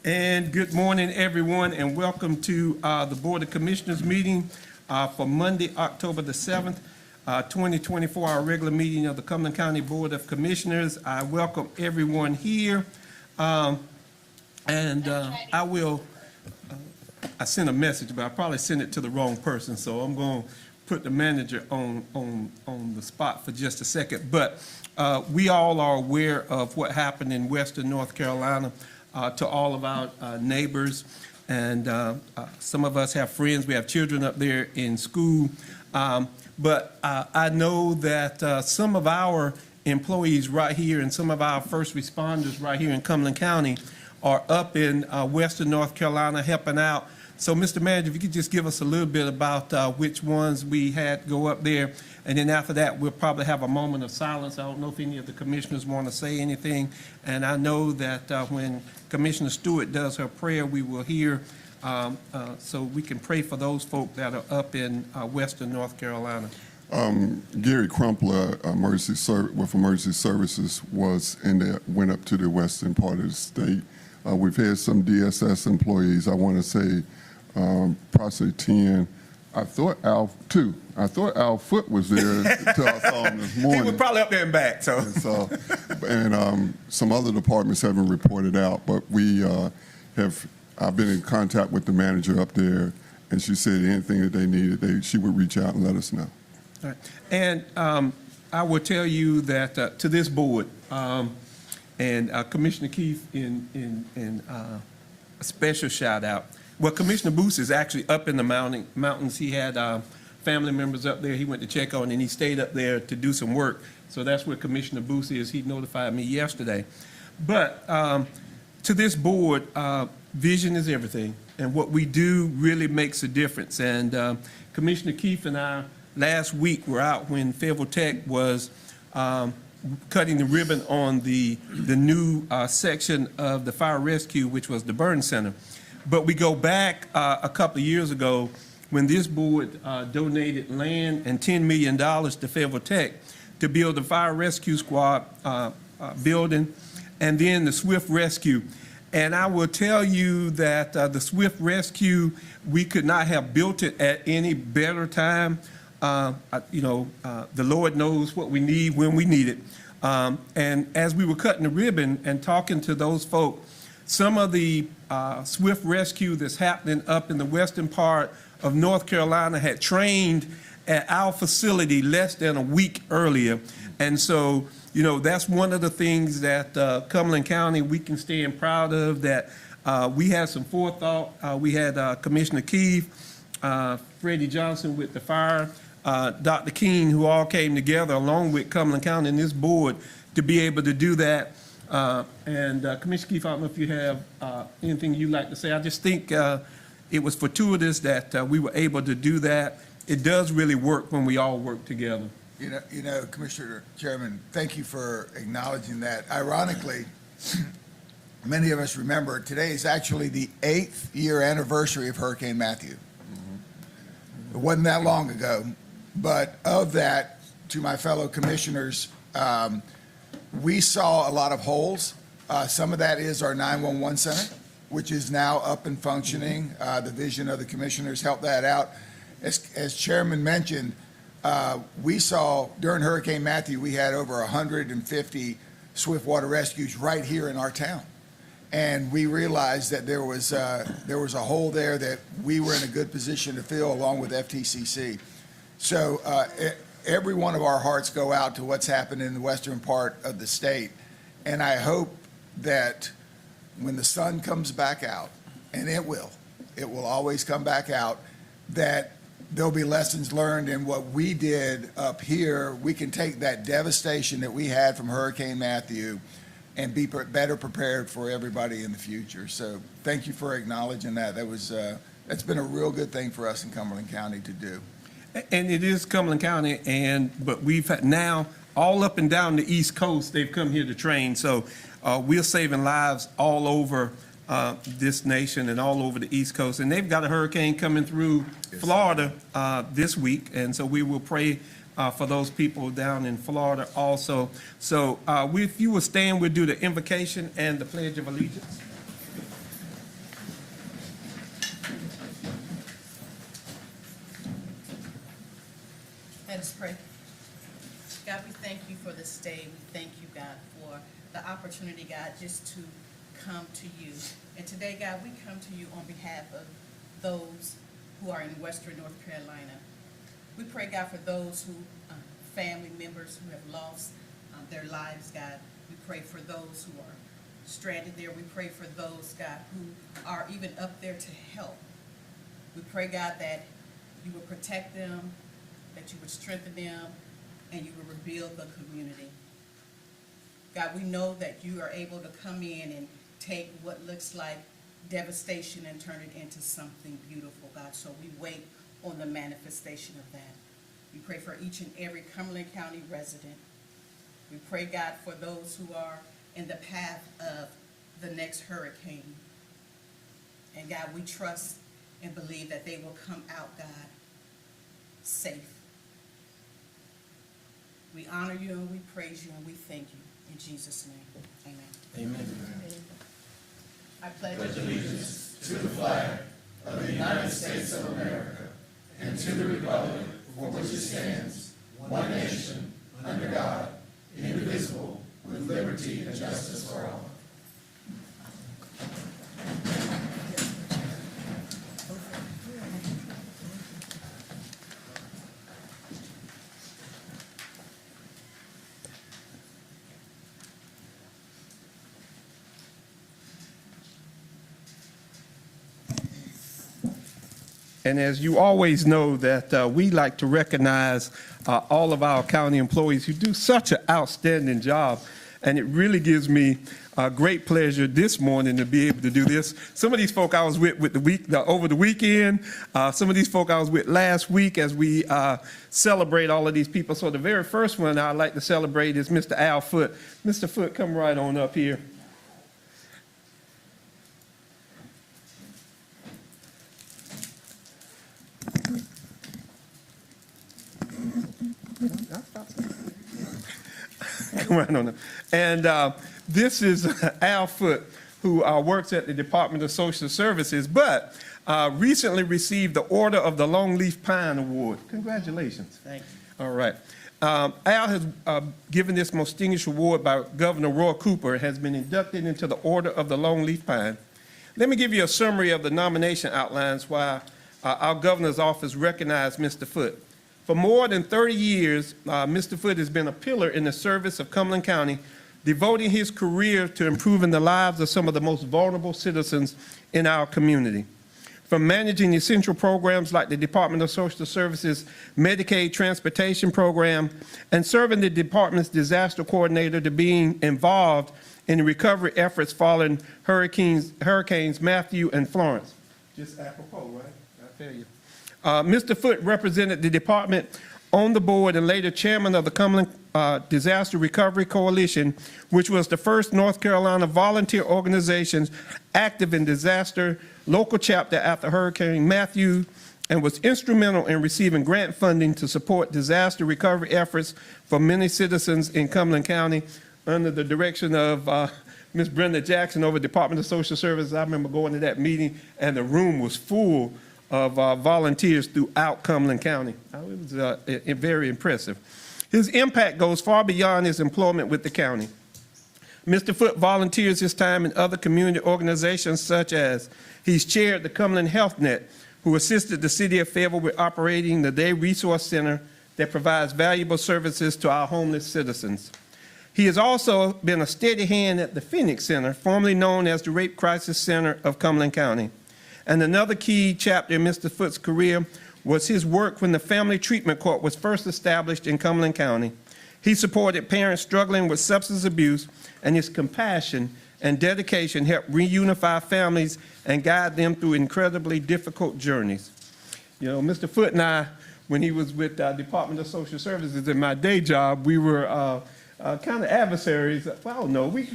And good morning, everyone, and welcome to the Board of Commissioners meeting for Monday, October the 7th, 2024, our regular meeting of the Cumberland County Board of Commissioners. I welcome everyone here, I sent a message, but I probably sent it to the wrong person, so I'm going to put the manager on the spot for just a second. But we all are aware of what happened in Western North Carolina to all of our neighbors, and some of us have friends, we have children up there in school, but I know that some of our employees right here and some of our first responders right here in Cumberland County are up in Western North Carolina helping out. So, Mr. Manager, if you could just give us a little bit about which ones we had go up there, and then after that, we'll probably have a moment of silence. I don't know if any of the commissioners want to say anything, and I know that when Commissioner Stewart does her prayer, we will hear, so we can pray for those folk that are up in Western North Carolina. Gary Crumpler, with Emergency Services, went up to the western part of the state. We've had some DSS employees, I want to say, possibly 10. I thought Al Foote was there until I saw him this morning. He was probably up there and back. And some other departments haven't reported out, but I've been in contact with the manager up there, and she said anything that they needed, she would reach out and let us know. All right. And I will tell you that to this board, and Commissioner Keith in a special shout out. Well, Commissioner Booth is actually up in the mountains. He had family members up there he went to check on, and he stayed up there to do some work. So that's where Commissioner Booth is. He notified me yesterday. But to this board, vision is everything. And what we do really makes a difference. And Commissioner Keith and I last week were out when Fayetteville Tech was cutting the ribbon on the new section of the fire rescue, which was the burn center. But we go back a couple of years ago when this board donated land and $10 million to Fayetteville Tech to build the fire rescue squad building, and then the swift rescue. And I will tell you that the swift rescue, we could not have built it at any better time. The Lord knows what we need when we need it. And as we were cutting the ribbon and talking to those folk, some of the swift rescue that's happening up in the western part of North Carolina had trained at our facility less than a week earlier. And so, that's one of the things that Cumberland County, we can stand proud of, that we had some forethought. We had Commissioner Keith, Freddie Johnson with the fire, Dr. Keene, who all came together along with Cumberland County and this board to be able to do that. Commissioner Keith, I don't know if you have anything you'd like to say. I just think it was fortuitous that we were able to do that. It does really work when we all work together. Commissioner Chairman, thank you for acknowledging that. Ironically, many of us remember today is actually the 8th year anniversary of Hurricane Matthew. It wasn't that long ago, but of that, to my fellow commissioners, we saw a lot of holes. Some of that is our 911 center, which is now up and functioning. The vision of the commissioners helped that out. As Chairman mentioned, we saw during Hurricane Matthew, we had over 150 swift water rescues right here in our town. And we realized that there was a hole there that we were in a good position to fill along with FTCC. So every one of our hearts go out to what's happened in the western part of the state. And I hope that when the sun comes back out, and it will always come back out, that there'll be lessons learned in what we did up here. We can take that devastation that we had from Hurricane Matthew and be better prepared for everybody in the future. So thank you for acknowledging that. That's been a real good thing for us in Cumberland County to do. And it is Cumberland County, but we've had now all up and down the East Coast, they've come here to train. So we're saving lives all over this nation and all over the East Coast. And they've got a hurricane coming through Florida this week. And so we will pray for those people down in Florida also. So if you will stand, we'll do the invocation and the Pledge of Allegiance. you for this day. We thank you, God, for the opportunity, God, just to come to you. And today, God, we come to you on behalf of those who are in Western North Carolina. We pray, God, for those who, family members who have lost their lives, God. We pray for those who are stranded there. We pray for those, God, who are even up there to help. We pray, God, that you would protect them, that you would strengthen them, and you would rebuild the community. God, we know that you are able to come in and take what looks like devastation and turn it into something beautiful, God. So we wait on the manifestation of that. We pray for each and every Cumberland County resident. We pray, God, for those who are in the path of the next hurricane. And God, we trust and believe that they will come out, God, safe. We honor you and we praise you and we thank you. In Jesus' name, amen. Amen. I pledge allegiance to the flag of the United States of America and to the republic for which it stands, one nation, under God, indivisible, with liberty and justice for all. And as you always know that we like to recognize all of our county employees who do such an outstanding job. And it really gives me great pleasure this morning to be able to do this. Some of these folk I was with over the weekend. Some of these folk I was with last week as we celebrate all of these people. So the very first one I'd like to celebrate is Mr. Al Foote. Mr. Foote, come right on up here. Come right on up. And this is Al Foote, who works at the Department of Social Services, but recently received the Order of the Longleaf Pine Award. Congratulations. Thank you. All right. Al has given this most distinguished award by Governor Roy Cooper, has been inducted into the Order of the Longleaf Pine. Let me give you a summary of the nomination outlines why our governor's office recognized Mr. Foote. For more than 30 years, Mr. Foote has been a pillar in the service of Cumberland County, devoting his career to improving the lives of some of the most vulnerable citizens in our community. From managing essential programs like the Department of Social Services Medicaid Transportation Program and serving the department's disaster coordinator to being involved in the recovery efforts following Hurricanes Matthew and Florence. Just apropos, right? I tell you. Mr. Foote represented the department on the board and later chairman of the Cumberland Disaster Recovery Coalition, which was the first North Carolina volunteer organization active in disaster local chapter after Hurricane Matthew, and was instrumental in receiving grant funding to support disaster recovery efforts for many citizens in Cumberland County under the direction of Ms. Brenda Jackson over Department of Social Services. I remember going to that meeting and the room was full of volunteers throughout Cumberland County. It was very impressive. His impact goes far beyond his employment with the county. Mr. Foote volunteers his time in other community organizations such as he's chaired the Cumberland Health Net, who assisted the city of Fayetteville with operating the Day Resource Center that provides valuable services to our homeless citizens. He has also been a steady hand at the Phoenix Center, formerly known as the Rape Crisis Center of Cumberland County. And another key chapter in Mr. Foote's career was his work when the Family Treatment Court was first established in Cumberland County. He supported parents struggling with substance abuse, and his compassion and dedication helped reunify families and guide them through incredibly difficult journeys. You know, Mr. Foote and I, when he was with the Department of Social Services in my day job, we were kind of adversaries. Well, I don't know. We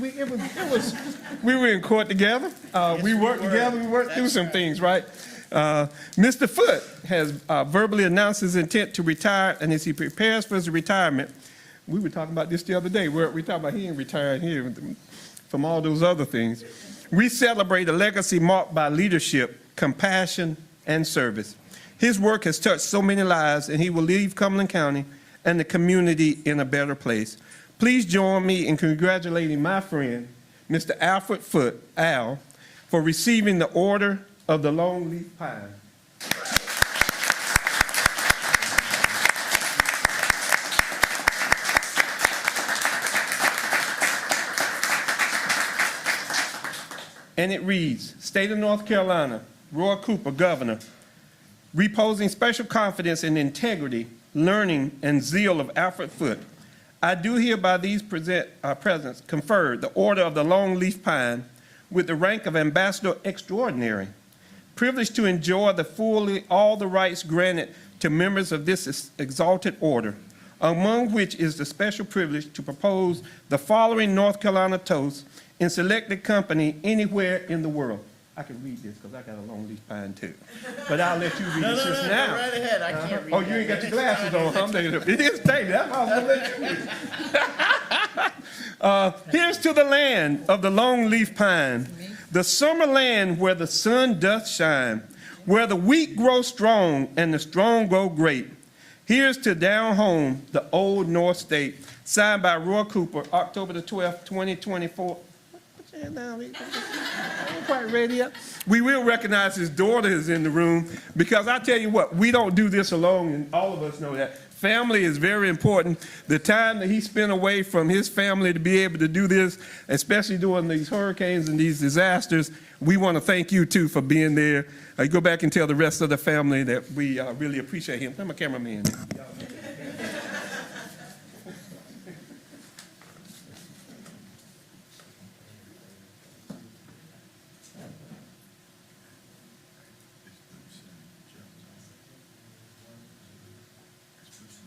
were in court together. We worked together. We worked through some things, right? Mr. Foote has verbally announced his intent to retire, and as he prepares for his retirement, we were talking about this the other day. We talking about he ain't retired here from all those other things. We celebrate a legacy marked by leadership, compassion, and service. His work has touched so many lives, and he will leave Cumberland County and the community in a better place. Please join me in congratulating my friend, Mr. Alfred Foote, Al, for receiving the Order of the Longleaf Pine. And it reads, State of North Carolina, Roy Cooper, Governor, reposing special confidence in integrity, learning, and zeal of Alfred Foote, I do hereby these presents confer the Order of the Longleaf Pine with the rank of Ambassador Extraordinary, privileged to enjoy all the rights granted to members of this exalted order, among which is the special privilege to propose the following North Carolina toast in selected company anywhere in the world. I can read this because I got a long leaf pine too. But I'll let you read it since now. Go right ahead. I can't read Oh, you ain't got your glasses on, huh? It is taken. That's why I was going to let you read. Here's to the land of the long leaf pine, the summer land where the sun doth shine, where the weak grow strong and the strong grow great. Here's to down home, the old North State, signed by Roy Cooper, October the 12th, 2024. Put your hand down. I ain't quite ready yet. We will recognize his daughter is in the room because I tell you what, we don't do this alone, and all of us know that. Family is very important. The time that he spent away from his family to be able to do this, especially during these hurricanes and these disasters, we want to thank you too for being there. Go back and tell the rest of the family that we really appreciate him. I'm a cameraman.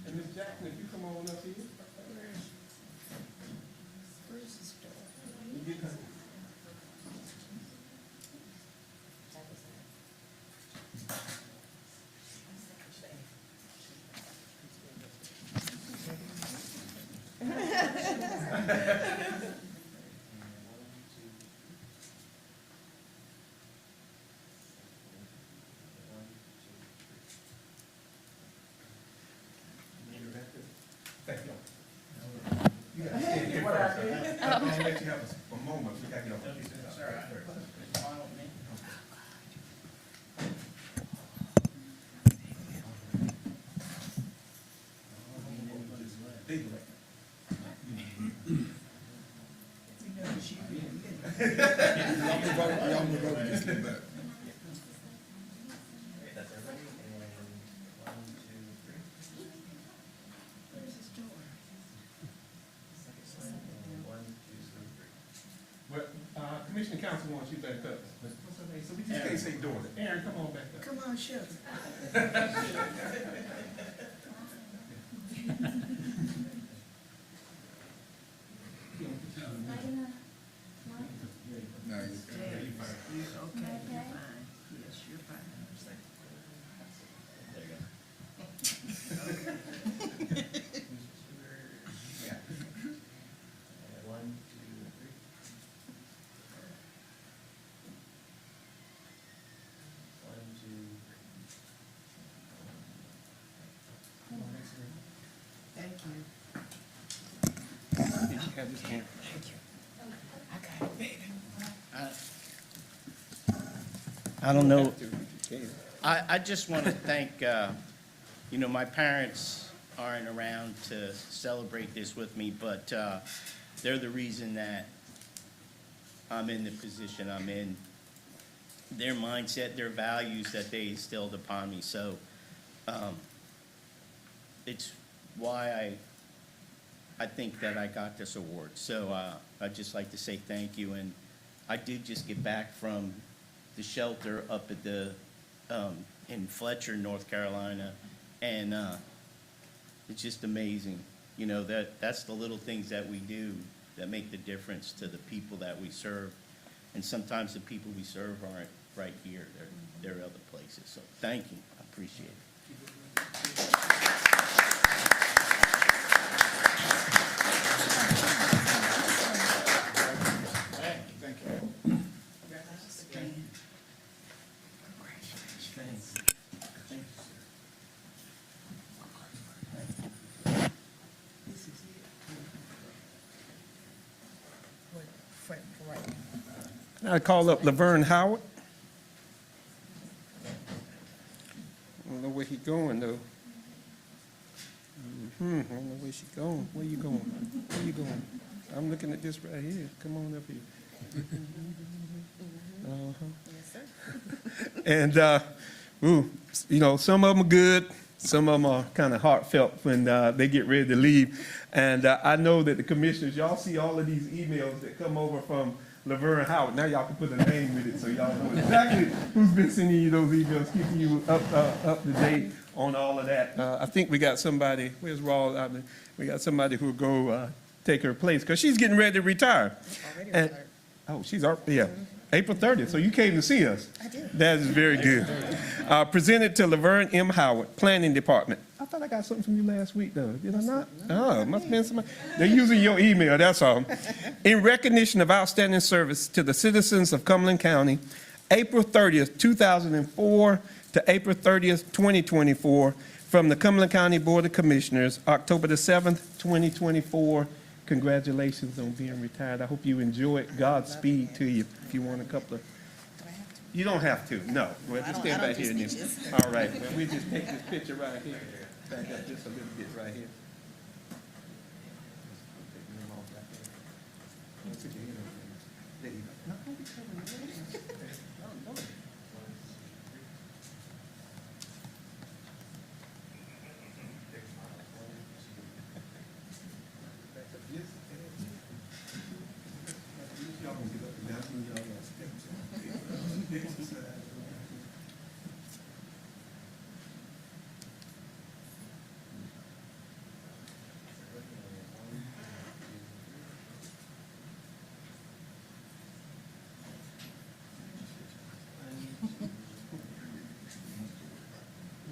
And Ms. Jackson, if you come on up here. Thank you. You got to stand here first. I'm going to let you have a moment. We got to get off the kitchen. Y'all move over just a little bit. Well, Commissioner Council wants you back up. What's her name? So we just can't say daughter. Aaron, come on back up. Come on, Chef. No, you're good. Okay, you're fine. Yes, you're fine. One, two, three. One, two, three. Thank you. Did you have this hand? I got it, baby. I don't know. I just want to thank, my parents aren't around to celebrate this with me, but they're the reason that I'm in the position I'm in. Their mindset, their values that they instilled upon me. So it's why I think that I got this award. So I'd just like to say thank you. And I did just get back from the shelter up at the in Fletcher, North Carolina, and it's just amazing. That's the little things that we do that make the difference to the people that we serve. And sometimes the people we serve aren't right here. They're other places. So thank you. I appreciate it. Thank you. Thanks. I call up Laverne Howard. I don't know where he going, though. I don't know where she going. Where you going? Where you going? I'm looking at this right here. Come on up here. And, you know, some of them are good. Some of them are kind of heartfelt when they get ready to leave. And I know that the commissioners, y'all see all of these emails that come over from Laverne Howard. Now y'all can put a name with it so y'all know exactly who's been sending you those emails, keeping you up to date on all of that. I think we got somebody, where's Raw? We got somebody who'll go take her place because she's getting ready to retire. Already And- retired. Oh, she's, yeah, April 30th. So you came to see us. I did. That is very good. Presented to Laverne M. Howard, Planning Department. I thought I got something from you last week, though. Did I not? Oh, it must have been somebody. They're using your email, that's all. In recognition of outstanding service to the citizens of Cumberland County, April 30th, 2004 to April 30th, 2024, from the Cumberland County Board of Commissioners, October the 7th, 2024. Congratulations on being retired. I hope you enjoy it. Godspeed to you. If you want a couple of, Do I have to? you don't have to, no. Well, I just don't- stand I back don't here do and then. speeches. All right, well, we just take this picture right here. Back up just a little bit right here. There you go. No, don't be covering your legs. No, no. Y'all gonna get up and down, y'all gonna step.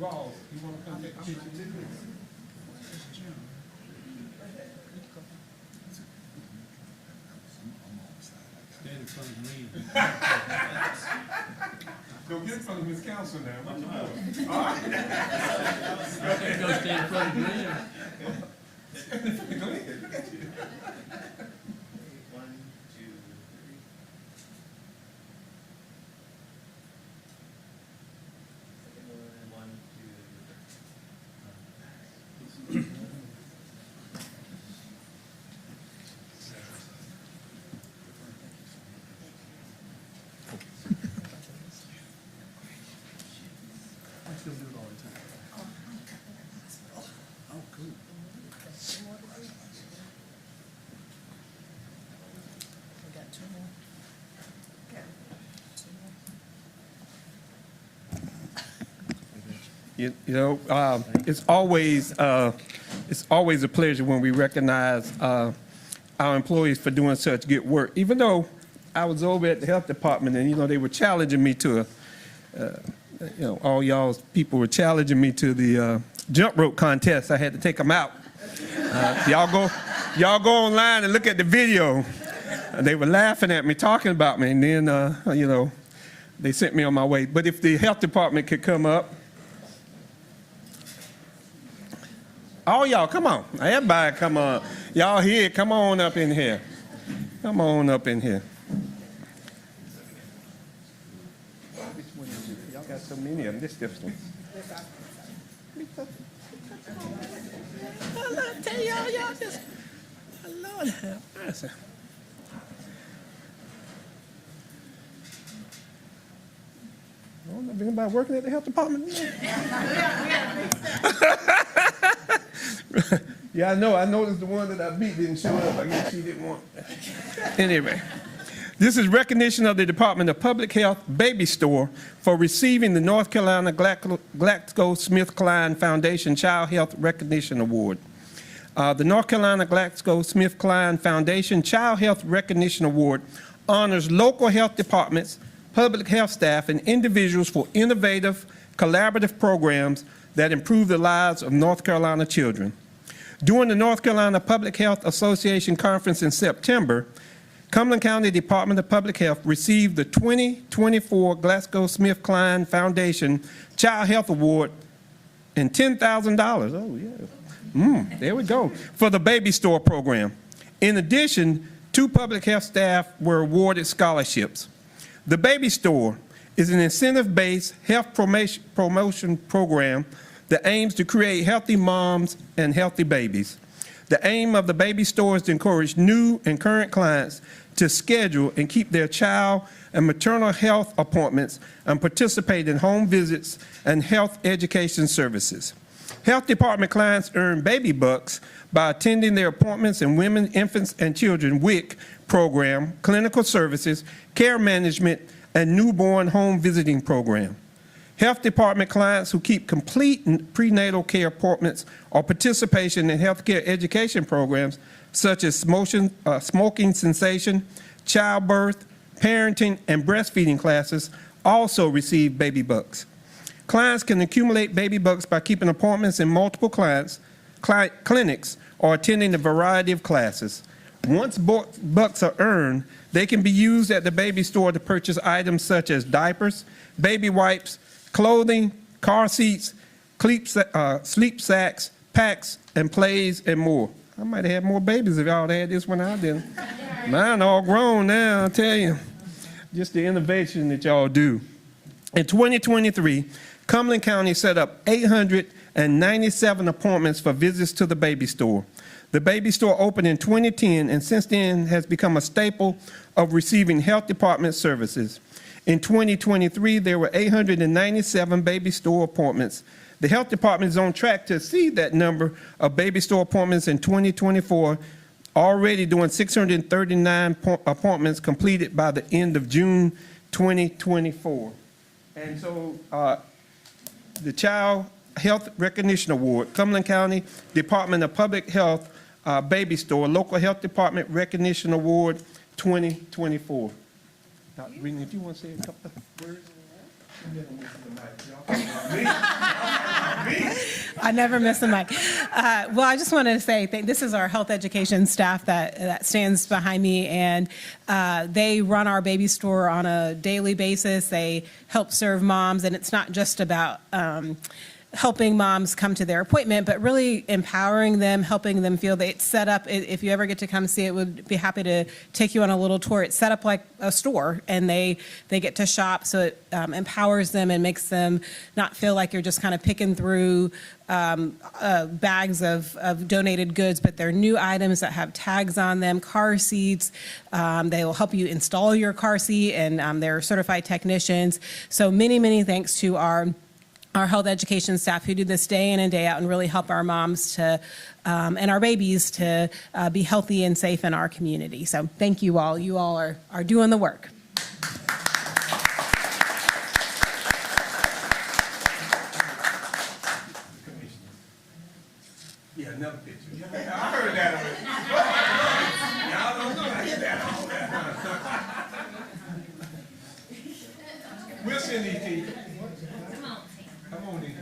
Rawls, you wanna come take a picture too? Stand in front of me. Don't get in front of Miss Council now. What you doing? Go stand in front of me. Go ahead, look at you. 1, 2, 3. Second one, 1, 2, 3. I still do it all the time. Oh, cool. We got two more. You know, it's always a pleasure when we recognize our employees for doing such good work. Even though I was over at the health department and, you know, they were challenging me to, all y'all's people were challenging me to the jump rope contest. I had to take them out. Y'all go online and look at the video. They were laughing at me, talking about me, and then, they sent me on my way. But if the health department could come up. All y'all, come on. Everybody, come on. Y'all here, come on up in here. Come on up in here. Which one is it? Y'all got so many of them. This one. I tell y'all just, Lord have mercy. I don't know if anybody working at the health department. Yeah, I know. I noticed the one that I beat didn't show up. I guess she didn't want. Anyway, this is recognition of the Department of Public Health Baby Store for receiving the North Carolina GlaxoSmithKline Foundation Child Health Recognition Award. The North Carolina GlaxoSmithKline Foundation Child Health Recognition Award honors local health departments, public health staff, and individuals for innovative, collaborative programs that improve the lives of North Carolina children. During the North Carolina Public Health Association Conference in September, Cumberland County Department of Public Health received the 2024 GlaxoSmithKline Foundation Child Health Award and $10,000. Oh, yeah. There we go. For the Baby Store program. In addition, 2 public health staff were awarded scholarships. The Baby Store is an incentive-based health promotion program that aims to create healthy moms and healthy babies. The aim of the Baby Store is to encourage new and current clients to schedule and keep their child and maternal health appointments and participate in home visits and health education services. Health department clients earn baby bucks by attending their appointments in Women, Infants, and Children WIC program, clinical services, care management, and newborn home visiting program. Health department clients who keep complete prenatal care appointments or participation in healthcare education programs such as smoking cessation, childbirth, parenting, and breastfeeding classes also receive baby bucks. Clients can accumulate baby bucks by keeping appointments in multiple clinics or attending a variety of classes. Once bucks are earned, they can be used at the Baby Store to purchase items such as diapers, baby wipes, clothing, car seats, sleep sacks, packs, and plays, and more. I might have had more babies if y'all had this when I didn't. Mine all grown now, I'll tell you. Just the innovation that y'all do. In 2023, Cumberland County set up 897 appointments for visits to the Baby Store. The Baby Store opened in 2010 and since then has become a staple of receiving health department services. In 2023, there were 897 Baby Store appointments. The health department is on track to exceed that number of Baby Store appointments in 2024, already doing 639 appointments completed by the end of June 2024. And so the Child Health Recognition Award, Cumberland County Department of Public Health Baby Store, Local Health Department Recognition Award 2024. Dr. Green, if you want to say a couple of words. I never miss a mic. Well, I just wanted to say this is our health education staff that stands behind me, and they run our Baby Store on a daily basis. They help serve moms, and it's not just about helping moms come to their appointment, but really empowering them, helping them feel that it's set up. If you ever get to come see it, we'd be happy to take you on a little tour. It's set up like a store, and they get to shop, so it empowers them and makes them not feel like you're just kind of picking through bags of donated goods, but they're new items that have tags on them, car seats. They will help you install your car seat, and they're certified technicians. So many thanks to our health education staff who do this day in and day out and really help our moms to and our babies to be healthy and safe in our community. So thank you all. You all are doing the work. Yeah, another picture. I heard that already. Y'all don't know I hear that all that time. We'll send these to you. Come on in.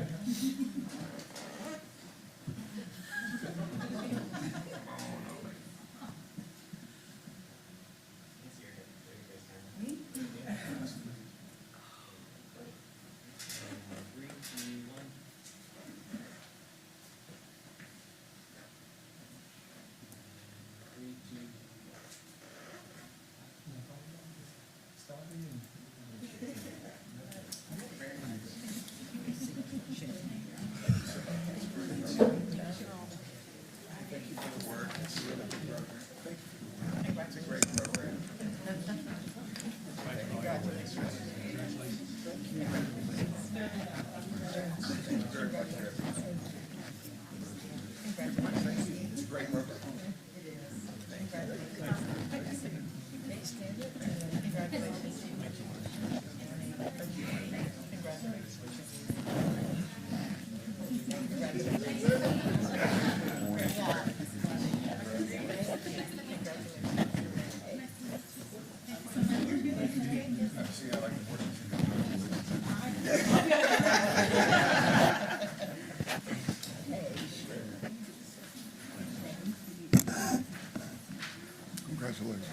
Congratulations.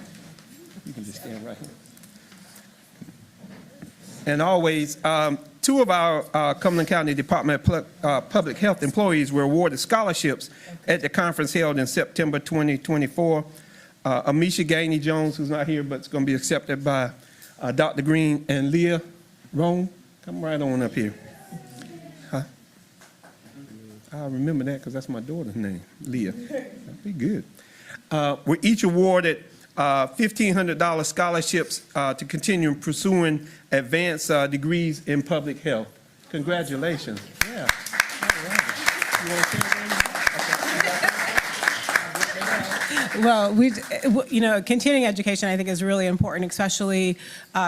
You can just stand right here. And always, two of our Cumberland County Department of Public Health employees were awarded scholarships at the conference held in September 2024. Amisha Gainey Jones, who's not here, but is going to be accepted by Dr. Green and Leah Roan, come right on up here. Huh? I remember that because that's my daughter's name, Leah. That'd be good. Were each awarded $1,500 scholarships to continue pursuing advanced degrees in public health. Congratulations. Yeah. All right. You wanna say anything? Well, continuing education, I think, is really important, especially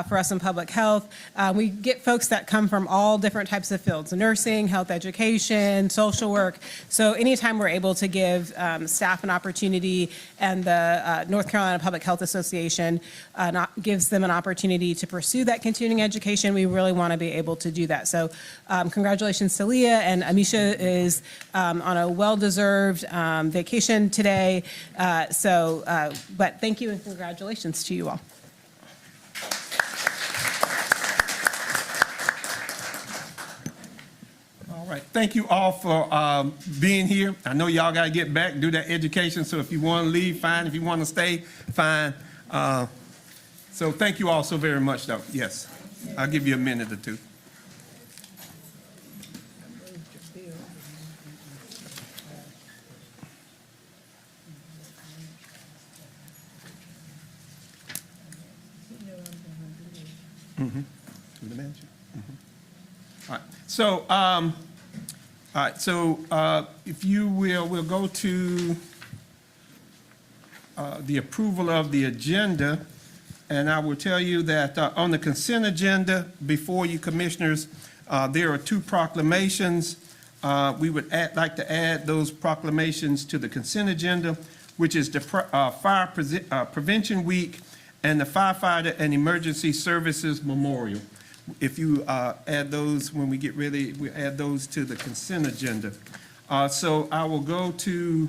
for us in public health. We get folks that come from all different types of fields: nursing, health education, social work. So anytime we're able to give staff an opportunity, and the North Carolina Public Health Association gives them an opportunity to pursue that continuing education, we really want to be able to do that. So congratulations to Leah, and Amisha is on a well-deserved vacation today. But thank you and congratulations to you all. All right. Thank you all for being here. I know y'all got to get back, do that education. So if you want to leave, fine. If you want to stay, fine. So thank you all so very much, though. Yes. I'll give you a minute or two. To the manager. All right. So, if you will, we'll go to the approval of the agenda, and I will tell you that on the consent agenda before you, commissioners, there are two proclamations. We would like to add those proclamations to the consent agenda, which is the Fire Prevention Week and the Firefighter and Emergency Services Memorial. If you add those when we get ready, we add those to the consent agenda. So I will go to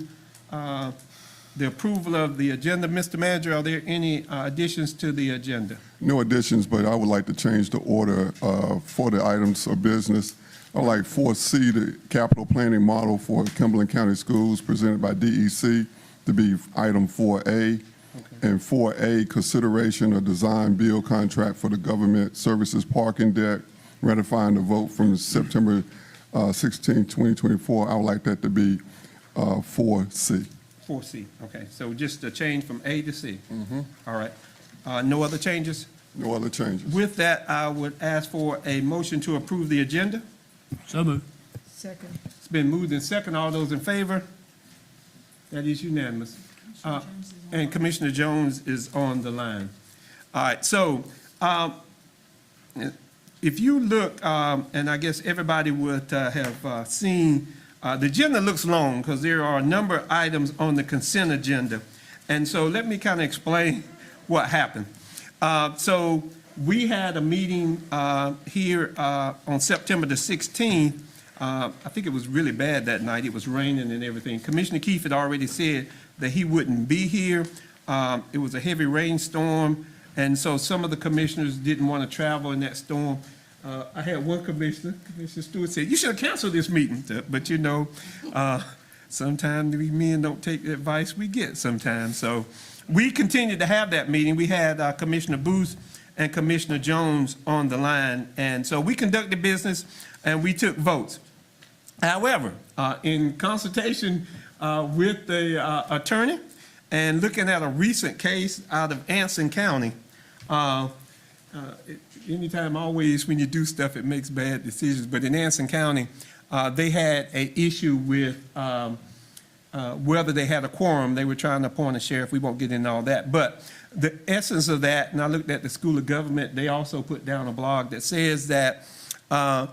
the approval of the agenda. Mr. Manager, are there any additions to the agenda? No additions, but I would like to change the order for the items of business. I would like 4C, the capital planning model for Cumberland County Schools presented by DEC, to be item 4A. Okay. And 4A, consideration of design build contract for the government services parking deck, ratifying the vote from September 16, 2024. I would like that to be 4C. 4C, okay. So just a change from A to C. All right. No other changes? No other changes. With that, I would ask for a motion to approve the agenda. So moved. Second. It's been moved in second. All those in favor? That is unanimous. And Commissioner Jones is on the line. All right, so if you look, and I guess everybody would have seen, the agenda looks long because there are a number of items on the consent agenda. And so let me kind of explain what happened. So we had a meeting here on September the 16th. I think it was really bad that night. It was raining and everything. Commissioner Keefe had already said that he wouldn't be here. It was a heavy rainstorm, and so some of the commissioners didn't want to travel in that storm. I had one commissioner, Commissioner Stewart, said, "You should have canceled this meeting." But you know, sometimes we men don't take the advice we get sometimes. So we continued to have that meeting. We had Commissioner Booth and Commissioner Jones on the line, and so we conducted business and we took votes. However, in consultation with the attorney and looking at a recent case out of Anson County, anytime, always, when you do stuff, it makes bad decisions. But in Anson County, they had an issue with whether they had a quorum. They were trying to appoint a sheriff. We won't get into all that. But the essence of that, and I looked at the School of Government, they also put down a blog that says that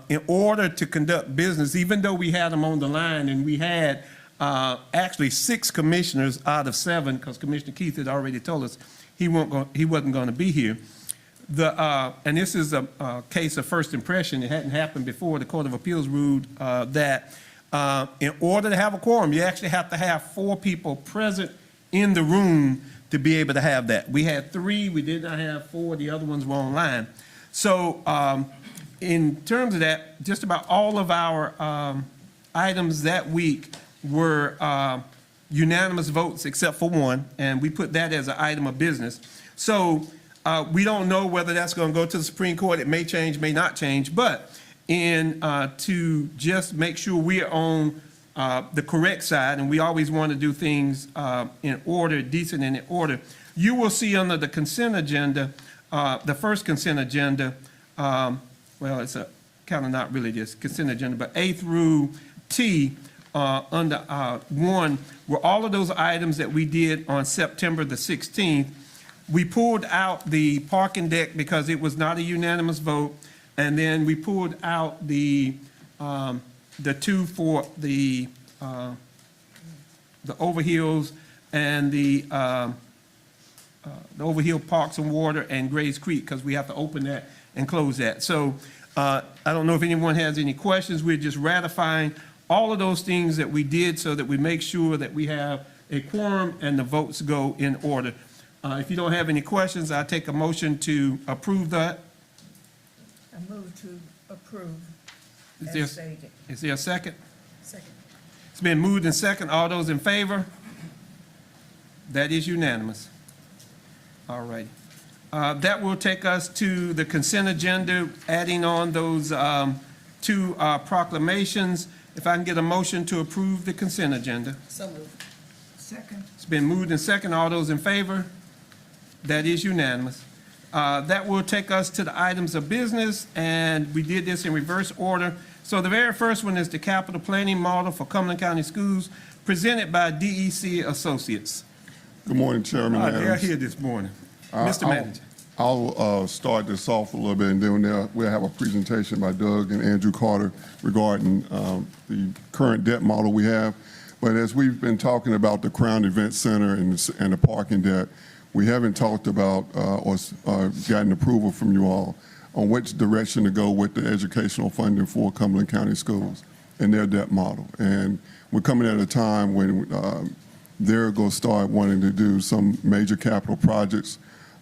in order to conduct business, even though we had them on the line, and we had actually 6 commissioners out of 7, because Commissioner Keith had already told us he wasn't going to be here. And this is a case of first impression. It hadn't happened before. The Court of Appeals ruled that in order to have a quorum, you actually have to have 4 people present in the room to be able to have that. We had 3. We did not have 4. The other ones were online. So in terms of that, just about all of our items that week were unanimous votes except for one, and we put that as an item of business. So We don't know whether that's going to go to the Supreme Court. It may change, may not change, but to just make sure we are on the correct side, and we always want to do things in order, decent and in order. You will see under the consent agenda, the first consent agenda, well, it's a kind of not really this consent agenda, but A through T under 1 were all of those items that we did on September the 16th. We pulled out the parking deck because it was not a unanimous vote, and then we pulled out the two for the overhills and the overhill Parks and Water and Grays Creek, because we have to open that and close that. So I don't know if anyone has any questions. We're just ratifying all of those things that we did so that we make sure that we have a quorum and the votes go in order. If you don't have any questions, I take a motion to approve that. I move to approve Is there- as stated. Is there a second? Second. It's been moved and second. All those in favor? That is unanimous. All right. That will take us to the consent agenda, adding on those two proclamations. If I can get a motion to approve the consent agenda. So moved. Second. It's been moved and second. All those in favor? That is unanimous. That will take us to the items of business, and we did this in reverse order. So the very first one is the capital planning model for Cumberland County Schools, presented by DEC Associates. Good morning, Chairman They're Adams. here this morning. Mr. Manager. I'll start this off a little bit, and then we'll have a presentation by Doug and Andrew Carter regarding the current debt model we have. But as we've been talking about the Crown Event Center and the parking deck, we haven't talked about or gotten approval from you all on which direction to go with the educational funding for Cumberland County Schools and their debt model. And we're coming at a time when they're going to start wanting to do some major capital projects,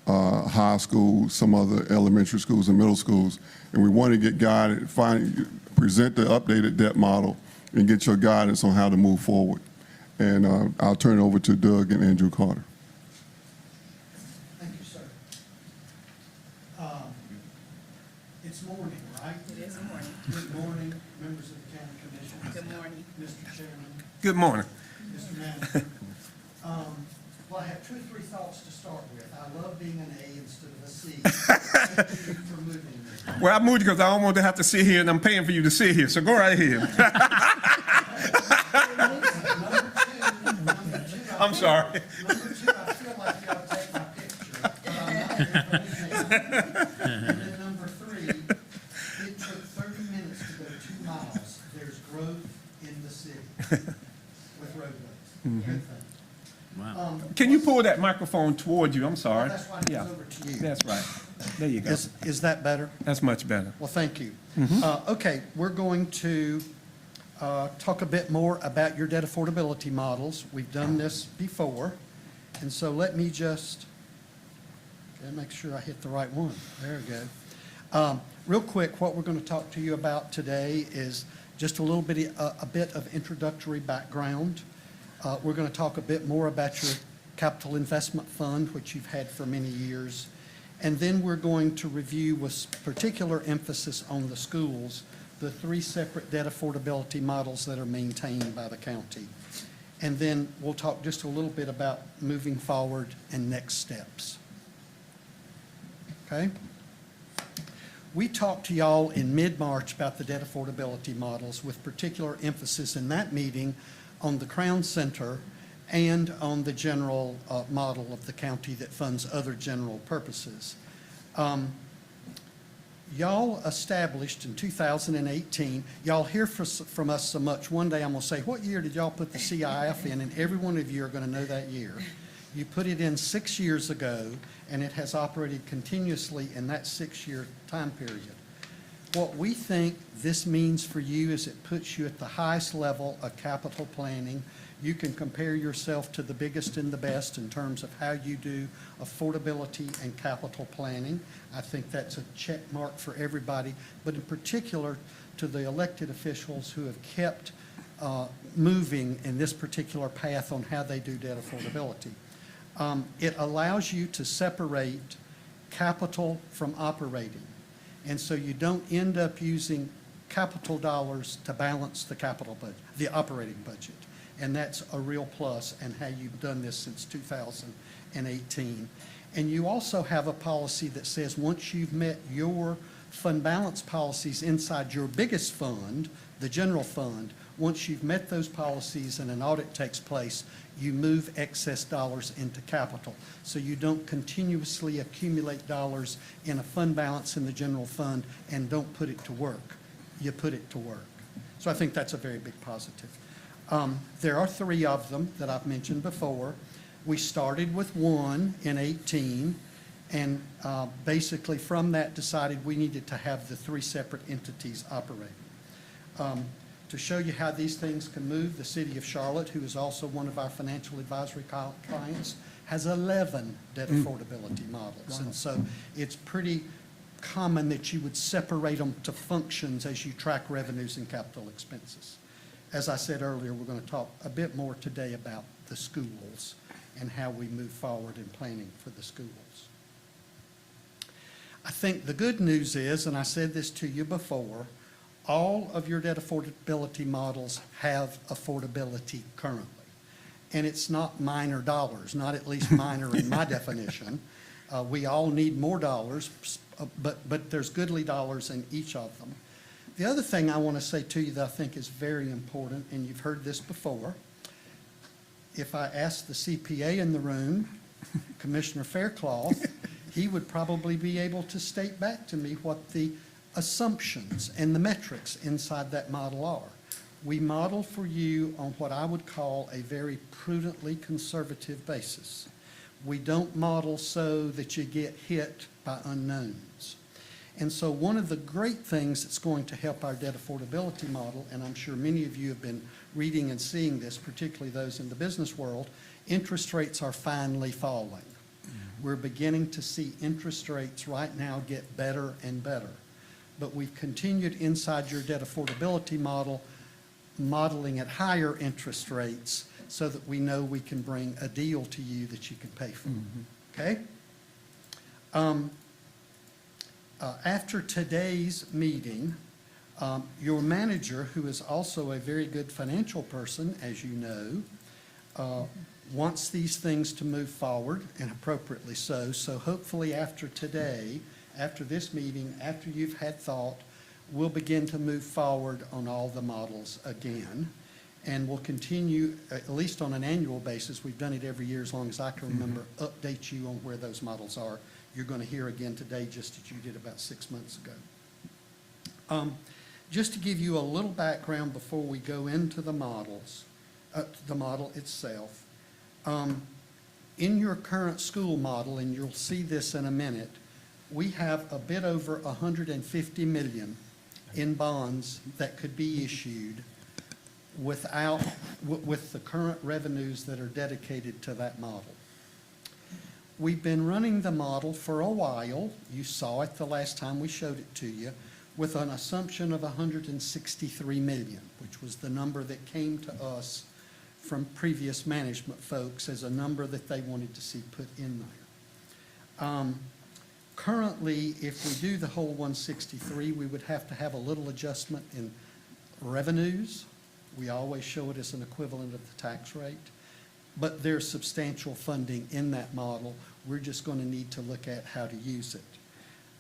high schools, some other elementary schools and middle schools. And we want to get guided, present the updated debt model and get your guidance on how to move forward. And I'll turn it over to Doug and Andrew Carter. Thank you, sir. It's morning, right? It is morning. Good morning, members of the county commission. Good morning. Mr. Chairman, Good morning. Mr. Manager. Well, I have 2 or 3 thoughts to start with. I love being an A instead of a C. Thank you for moving me. Well, I moved because I don't want to have to sit here, and I'm paying for you to sit here, so go right ahead. Number two, I'm sorry. Number 2, I feel like you ought to take my picture, but I'm not here for anything. And then number 3, it took 30 minutes to go 2 miles. There's growth in the city with roadways. Good thing. Can you pull that microphone toward you? I'm sorry. That's why it Yeah, goes over to you. that's right. There you go. Is that better? That's much better. Well, thank you. Okay, we're going to talk a bit more about your debt affordability models. We've done this before, and so let me just make sure I hit the right one. There we go. Real quick, what we're going to talk to you about today is just a bit of introductory background. We're going to talk a bit more about your capital investment fund, which you've had for many years. And then we're going to review with particular emphasis on the schools, the 3 separate debt affordability models that are maintained by the county. And then we'll talk just a little bit about moving forward and next steps. Okay? We talked to y'all in mid-March about the debt affordability models with particular emphasis in that meeting on the Crown Center and on the general model of the county that funds other general purposes. Y'all established in 2018, y'all hear from us so much, one day I'm going to say, what year did y'all put the CIF in? And every one of you are going to know that year. You put it in 6 years ago, and it has operated continuously in that 6-year time period. What we think this means for you is it puts you at the highest level of capital planning. You can compare yourself to the biggest and the best in terms of how you do affordability and capital planning. I think that's a check mark for everybody, but in particular to the elected officials who have kept moving in this particular path on how they do debt affordability. It allows you to separate capital from operating. And so you don't end up using capital dollars to balance the capital budget, the operating budget. And that's a real plus and how you've done this since 2018. And you also have a policy that says once you've met your fund balance policies inside your biggest fund, the general fund, once you've met those policies and an audit takes place, you move excess dollars into capital. So you don't continuously accumulate dollars in a fund balance in the general fund and don't put it to work. You put it to work. So I think that's a very big positive. There are 3 of them that I've mentioned before. We started with 1 in 18, and basically from that decided we needed to have the 3 separate entities operating. To show you how these things can move, the City of Charlotte, who is also one of our financial advisory clients, has 11 debt affordability models. And so it's pretty common that you would separate them to functions as you track revenues and capital expenses. As I said earlier, we're going to talk a bit more today about the schools and how we move forward in planning for the schools. I think the good news is, and I said this to you before, all of your debt affordability models have affordability currently. And it's not minor dollars, not at least minor in my definition. We all need more dollars, but there's goodly dollars in each of them. The other thing I want to say to you that I think is very important, and you've heard this before, if I asked the CPA in the room, Commissioner Faircloth, he would probably be able to state back to me what the assumptions and the metrics inside that model are. We model for you on what I would call a very prudently conservative basis. We don't model so that you get hit by unknowns. And so one of the great things that's going to help our debt affordability model, and I'm sure many of you have been reading and seeing this, particularly those in the business world, interest rates are finally falling. We're beginning to see interest rates right now get better and better. But we've continued inside your debt affordability model, modeling at higher interest rates so that we know we can bring a deal to you that you can pay for. Okay? After today's meeting, your manager, who is also a very good financial person, as you know, wants these things to move forward, and appropriately so. So hopefully after today, after this meeting, after you've had thought, we'll begin to move forward on all the models again. And we'll continue, at least on an annual basis, we've done it every year as long as I can remember, update you on where those models are. You're going to hear again today just as you did about 6 months ago. Just to give you a little background before we go into the models, the model itself. In your current school model, and you'll see this in a minute, we have a bit over 150 million in bonds that could be issued with the current revenues that are dedicated to that model. We've been running the model for a while. You saw it the last time we showed it to you, with an assumption of 163 million, which was the number that came to us from previous management folks as a number that they wanted to see put in there. Currently, if we do the whole 163, we would have to have a little adjustment in revenues. We always show it as an equivalent of the tax rate. But there's substantial funding in that model. We're just going to need to look at how to use it.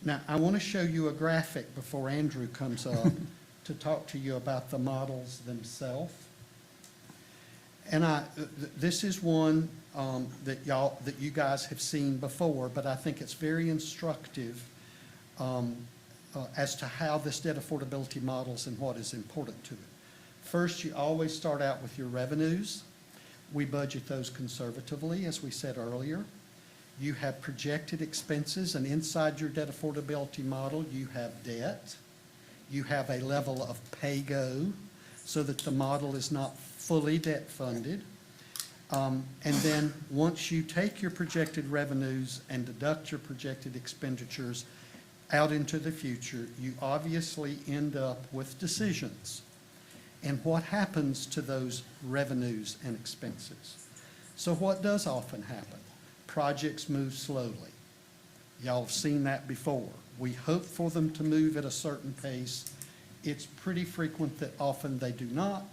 Now, I want to show you a graphic before Andrew comes up to talk to you about the models themselves. And this is one that you guys have seen before, but I think it's very instructive as to how this debt affordability models and what is important to it. First, you always start out with your revenues. We budget those conservatively, as we said earlier. You have projected expenses, and inside your debt affordability model, you have debt. You have a level of pay-go so that the model is not fully debt funded. And then once you take your projected revenues and deduct your projected expenditures out into the future, you obviously end up with decisions. And what happens to those revenues and expenses? So what does often happen? Projects move slowly. Y'all have seen that before. We hope for them to move at a certain pace. It's pretty frequent that often they do not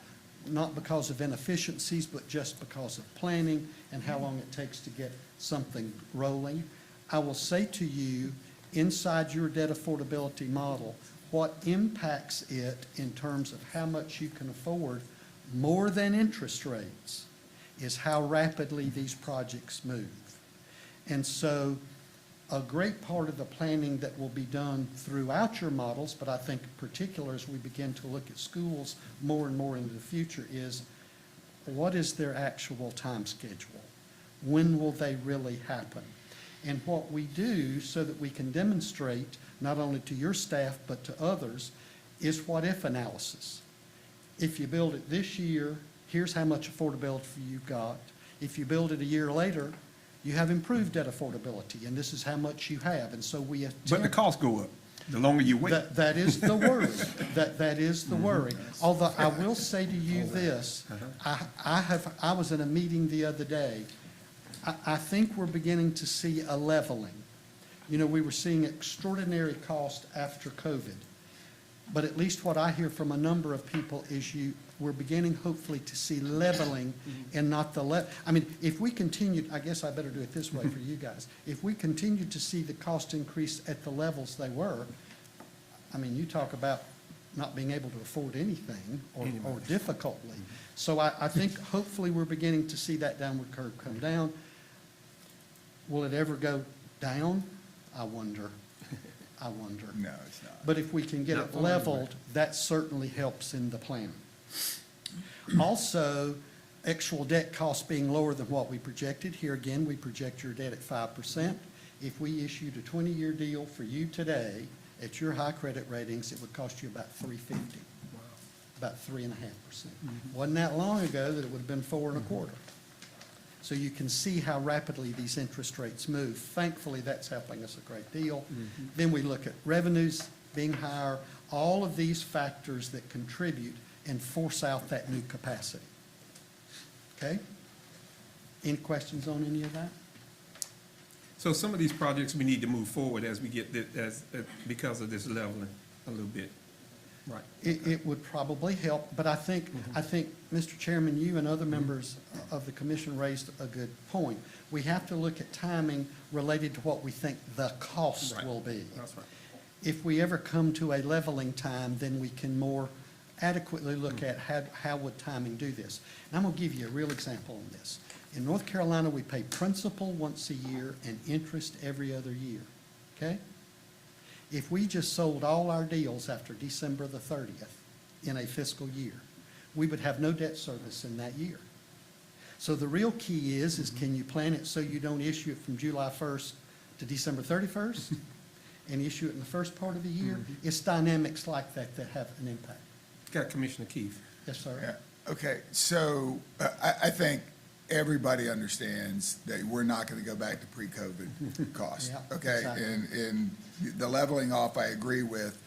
because of inefficiencies, but just because of planning and how long it takes to get something rolling. I will say to you, inside your debt affordability model, what impacts it in terms of how much you can afford more than interest rates is how rapidly these projects move. And so a great part of the planning that will be done throughout your models, but I think in particular as we begin to look at schools more and more into the future, is what is their actual time schedule? When will they really happen? And what we do so that we can demonstrate, not only to your staff, but to others, is what-if analysis. If you build it this year, here's how much affordability you've got. If you build it a year later, you have improved debt affordability, and this is how much you have. And so we attempt. But the costs go up the longer you wait. That is the worry. That is the worry. Although I will say to you this, I was in a meeting the other day. I think we're beginning to see a leveling. You know, we were seeing extraordinary cost after COVID. But at least what I hear from a number of people is we're beginning hopefully to see leveling and not I mean, if we continue, I guess I better do it this way for you guys. If we continue to see the cost increase at the levels they were, I mean, you talk about not being able to afford anything or difficultly. So I think hopefully we're beginning to see that downward curve come down. Will it ever go down? I wonder. No, it's not. But if we can get Not it for long, leveled, that certainly helps in the planning. Also, actual debt costs being lower than what we projected. Here again, we project your debt at 5%. If we issued a 20-year deal for you today at your high credit ratings, it would cost you about $350, about 3.5%. Wasn't that long ago that it would have been 4.25%. So you can see how rapidly these interest rates move. Thankfully, that's helping us a great deal. Then we look at revenues being higher, all of these factors that contribute and force out that new capacity. Okay? Any questions on any of that? So some of these projects, we need to move forward as we get, because of this leveling a little bit. Right. It would probably help, but I think, Mr. Chairman, you and other members of the commission raised a good point. We have to look at timing related to what we think the cost Right. will be. That's right. If we ever come to a leveling time, then we can more adequately look at how would timing do this. And I'm going to give you a real example on this. In North Carolina, we pay principal once a year and interest every other year, okay? If we just sold all our deals after December the 30th in a fiscal year, we would have no debt service in that year. So the real key is can you plan it so you don't issue it from July 1st to December 31st and issue it in the first part of the year? It's dynamics like that that have an impact. Got Commissioner Keith. Yes, sir. Yeah, okay, so I think everybody understands that we're not going to go back to pre-COVID costs, Yeah, okay? exactly. And the leveling off, I agree with,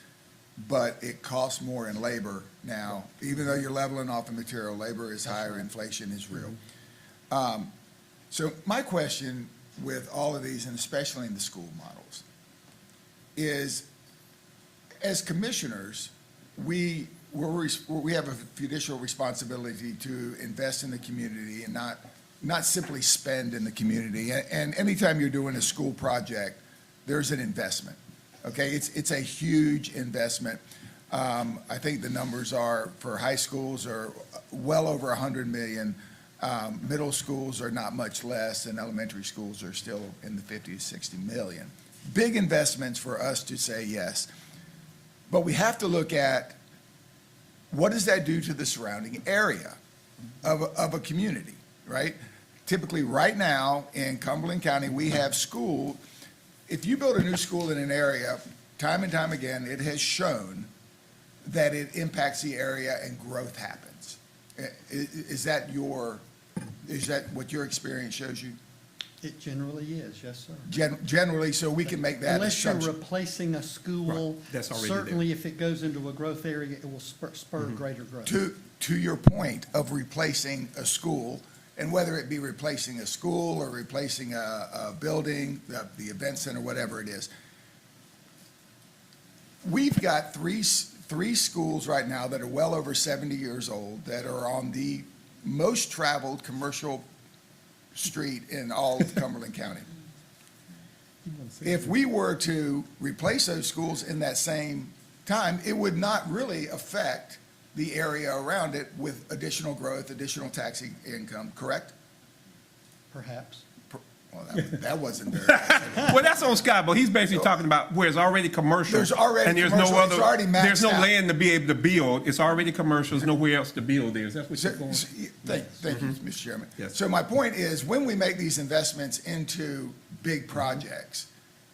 but it costs more in labor now. Even though you're leveling off the material, labor is higher, inflation is real. So my question with all of these, and especially in the school models, is as commissioners, we have a judicial responsibility to invest in the community and not simply spend in the community. And anytime you're doing a school project, there's an investment, okay? It's a huge investment. I think the numbers are, for high schools, are well over 100 million. Middle schools are not much less, and elementary schools are still in the 50 to 60 million. Big investments for us to say yes. But we have to look at what does that do to the surrounding area of a community, right? Typically, right now in Cumberland County, we have school. If you build a new school in an area, time and time again, it has shown that it impacts the area and growth happens. Is that what your experience shows you? It generally is, yes, sir. Generally, so we can make that Unless you're assumption. replacing a school, Right, that's already there. certainly if it goes into a growth area, it will spur greater growth. To your point of replacing a school, And whether it be replacing a school or replacing a building, the event center, whatever it is. We've got three schools right now that are well over 70 years old that are on the most traveled commercial street in all of Cumberland County. If we were to replace those schools in that same time, it would not really affect the area around it with additional growth, additional taxing income, correct? Perhaps. Well, that wasn't very. Well, that's on Scott, but he's basically talking about where it's already commercial. There's already and there's commercial, no it's other, already maxed there's no out. land to be able to build. It's already commercial. There's nowhere else to build there. Is that what So- you're going? Thank you, Mr. Chairman. Yes. So my point is, when we make these investments into big projects,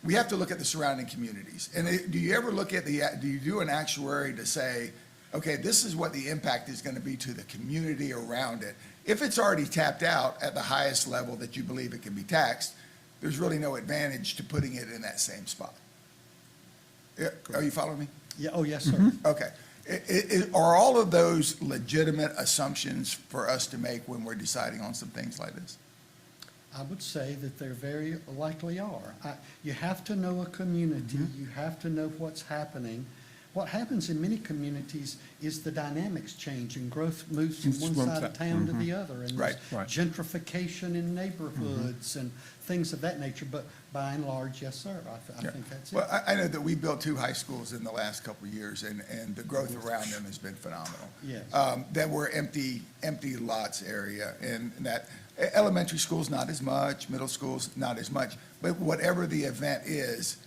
we have to look at the surrounding communities. And do you ever look at do you do an actuary to say, okay, this is what the impact is going to be to the community around it? If it's already tapped out at the highest level that you believe it can be taxed, there's really no advantage to putting it in that same spot. Yeah, are you following me? Yeah, oh, yes, sir. Okay. Are all of those legitimate assumptions for us to make when we're deciding on some things like this? I would say that there very likely are. You have to know a community, you have to know what's happening. What happens in many communities is the dynamics change and growth moves from It's one one side of side. town to the other. And Right. there's Right. gentrification in neighborhoods and things of that nature. But by and large, yes, sir, I Yeah. think that's it. Well, I know that we built 2 high schools in the last couple of years, and the growth around them has been phenomenal. Yes. That were empty lots area, and that, elementary schools, not as much, middle schools, not as much. But whatever the event is,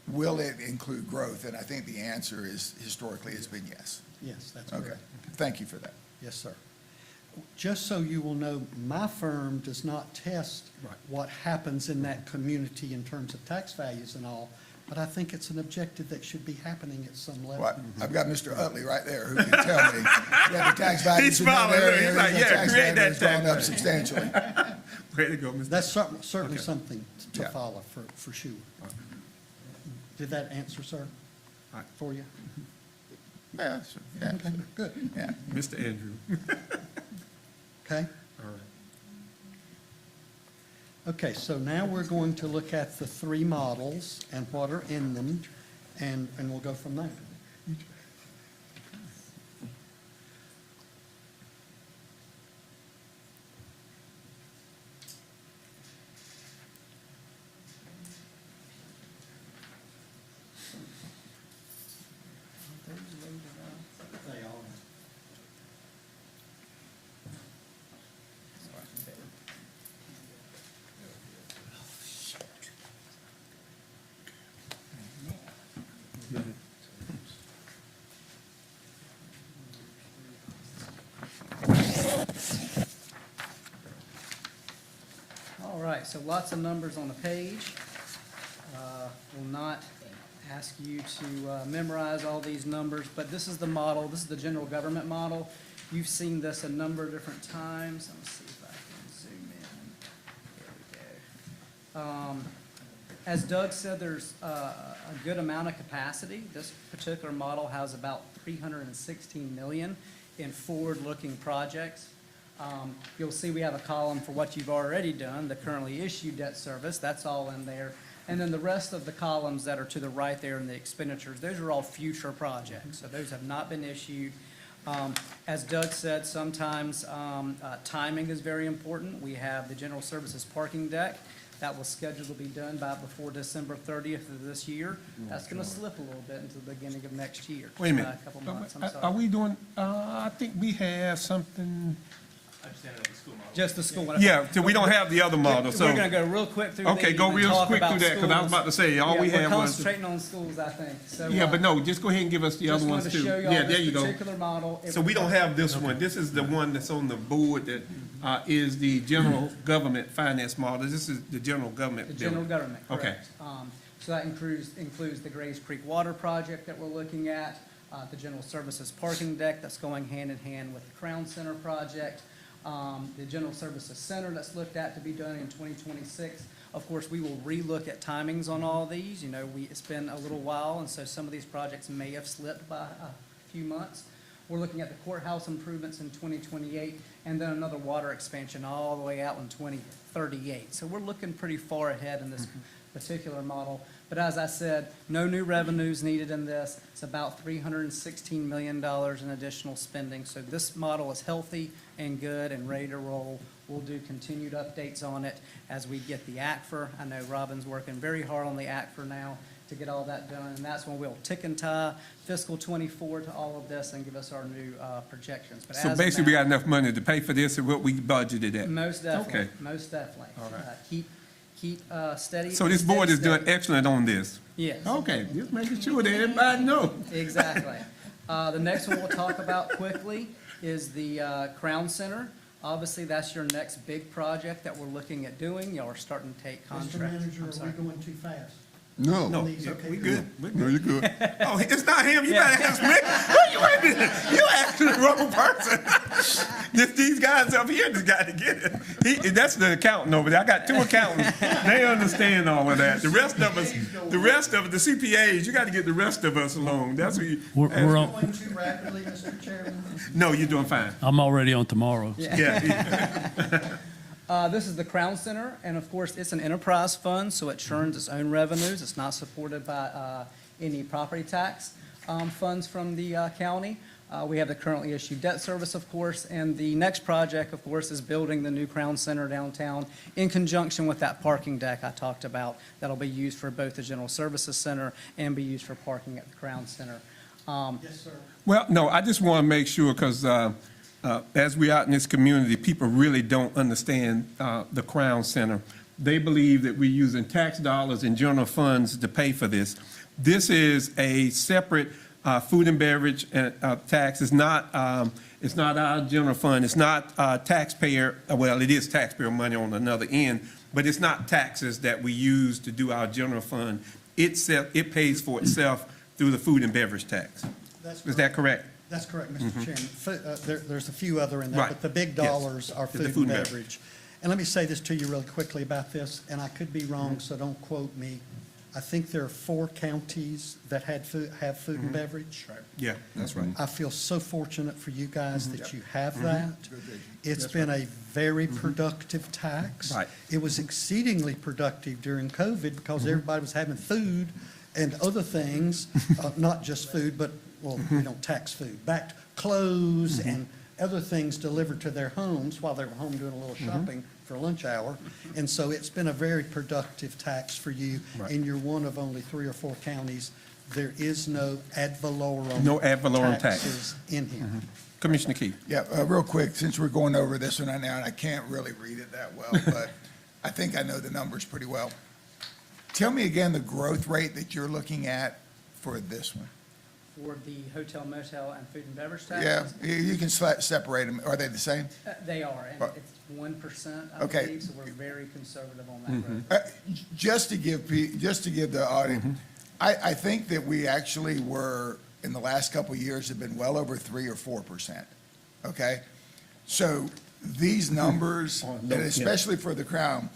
will it include growth? And I think the answer is, historically, has been yes. Yes, that's Okay, correct. thank you for that. Yes, sir. Just so you will know, my firm does not test Right. what happens in that community in terms of tax values and all, but I think it's an objective that should be happening at some level. Well, I've got Mr. Utley right there who can tell me that the tax values He's in that smiling, look, area, he's like, the yeah, tax create value that has gone tax up value. substantially. Way to go, Mr. That's certainly Okay. something to Yeah. follow for sure. Did that answer, sir, All right. for you? Yeah, sure. Yeah, Okay, good. yeah. Mr. Andrew. Okay. All right. Okay, so now we're going to look at the 3 models and what are in them, and we'll go from there. They are. All right, so lots of numbers on the page. Will not ask you to memorize all these numbers, but this is the model, this is the general government model. You've seen this a number of different times. Let me see if I can zoom in. There we go. As Doug said, there's a good amount of capacity. This particular model has about 316 million in forward-looking projects. You'll see we have a column for what you've already done, the currently issued debt service, that's all in there. And then the rest of the columns that are to the right there in the expenditures, those are all future projects, so those have not been issued. As Doug said, sometimes timing is very important. We have the general services parking deck. That was scheduled to be done before December 30th of this year. That's going to slip a little bit into the beginning of next year. Wait a minute. A couple months, I'm Are sorry. we doing, I think we have something, I understand that the school model. Just the school. yeah, so we don't have the other model, so. We're going to go real quick through these. Okay, go and real talk quick about through that, because I was schools. about to say, all we Yeah, had we're was. concentrating on schools, I think. So, Yeah, but no, just go ahead and give us the other just ones wanted too. to show y'all Yeah, there you this go. particular model. So we don't have this one. This is the one that's on the board that is the general government finance model. This is the general government The bill. general government, Okay. correct. So that includes the Grays Creek Water Project that we're looking at, the general services parking deck that's going hand in hand with the Crown Center project, the general services center that's looked at to be done in 2026. Of course, we will relook at timings on all these. You know, it's been a little while, and so some of these projects may have slipped by a few months. We're looking at the courthouse improvements in 2028, and then another water expansion all the way out in 2038. So we're looking pretty far ahead in this particular model. But as I said, no new revenues needed in this. It's about $316 million in additional spending. So this model is healthy and good and ready to roll. We'll do continued updates on it as we get the ACFR. I know Robin's working very hard on the ACFR now to get all that done, and that's when we'll tick and tie fiscal '24 to all of this and give us our new projections. But So as of basically, we now, got enough money to pay for this and what we budgeted at. most definitely, Okay. most definitely. All right. Keep steady. So this board is doing steady. excellent on this. Yes. Okay, just making sure that everybody knows. Exactly. The next one we'll talk about quickly is the Crown Center. Obviously, that's your next big project that we're looking at doing. Y'all are starting to take Mr. contracts. Manager, I'm are we sorry. going too fast? No. No, These, okay. we good. We're No, good. you're good. Oh, it's not him. You better ask me. You asking the wrong person. These guys up here just got to get it. That's the accountant over there. I got two accountants. They understand all of that. The rest of us, the CPAs, you got to get the rest of us along. That's what you. We're on, Going too rapidly, Mr. Chairman? No, you're doing fine. I'm already on tomorrow. Yeah. This is the Crown Center, and of course, it's an enterprise fund, so it churns its own revenues. It's not supported by any property tax funds from the county. We have the currently issued debt service, of course, and the next project, of course, is building the new Crown Center downtown in conjunction with that parking deck I talked about. That'll be used for both the General Services Center and be used for parking at the Crown Center. Yes, sir. Well, no, I just want to make sure, because as we out in this community, people really don't understand the Crown Center. They believe that we're using tax dollars and general funds to pay for this. This is a separate food and beverage tax. It's not our general fund. It's not taxpayer, well, it is taxpayer money on another end, but it's not taxes that we use to do our general fund. It pays for itself through the food and beverage tax. That's Is that correct? That's correct, Mr. Chairman. There's a few other in there, Right. but the big Yes. dollars are The food and beverage. And let me say this to you really quickly about this, and I could be wrong, so don't quote me. I think there are 4 counties that have food and beverage. Yeah, that's right. I feel so fortunate for you guys that you have that. It's been a very productive tax. Right. It was exceedingly productive during COVID because everybody was having food and other things, not just food, but, well, we don't tax food, back clothes and other things delivered to their homes while they were home doing a little shopping for lunch hour. And so it's been a very productive tax for you. Right. And you're one of only 3 or 4 counties. There is no ad valorem. No ad valorem tax. taxes in here. Commissioner Keith. Yeah, real quick, since we're going over this one right now, and I can't really read it that well, but I think I know the numbers pretty well. Tell me again the growth rate that you're looking at for this one. For the hotel, motel, and food and beverage Yeah, taxes? you can separate them. Are they the same? They are, and Right. it's 1%, I Okay. believe, so we're very conservative on that growth. Just to give the audience, I think that we actually were, in the last couple of years, have been well over 3 or 4%, okay? So these numbers, Oh, and no, yeah. especially for the Crown,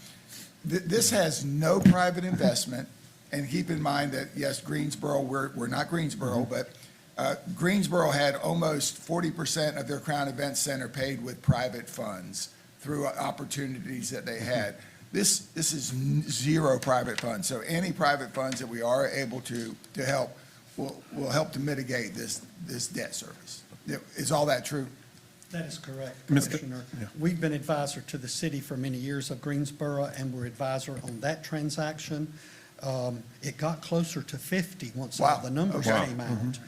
this has no private investment, and keep in mind that, yes, Greensboro, we're not Greensboro, but Greensboro had almost 40% of their Crown Event Center paid with private funds through opportunities that they had. This is zero private funds, so any private funds that we are able to help will help to mitigate this debt service. Is all that true? That is correct, Mr. Commissioner. Yeah. We've been advisor to the city for many years of Greensboro, and we're advisor on that transaction. It got closer to 50 once all Wow. the numbers Okay. came out.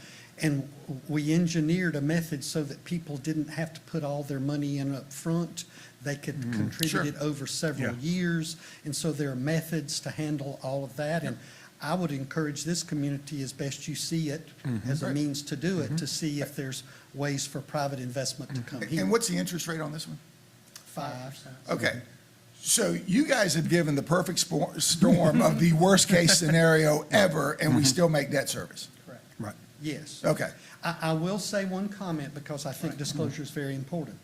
And we engineered a method so that people didn't have to put all their money in up front. They could contribute it over several Yeah. years. And so there are methods to handle all of that. And I would encourage this community, as best you see it, as a means to do it, to see if there's ways for private investment to come here. And what's the interest rate on this one? 5. Okay, so you guys have given the perfect storm of the worst-case scenario ever, and we still make debt service. Correct. Right. Yes. Okay, I will say one comment because I think disclosure is very important.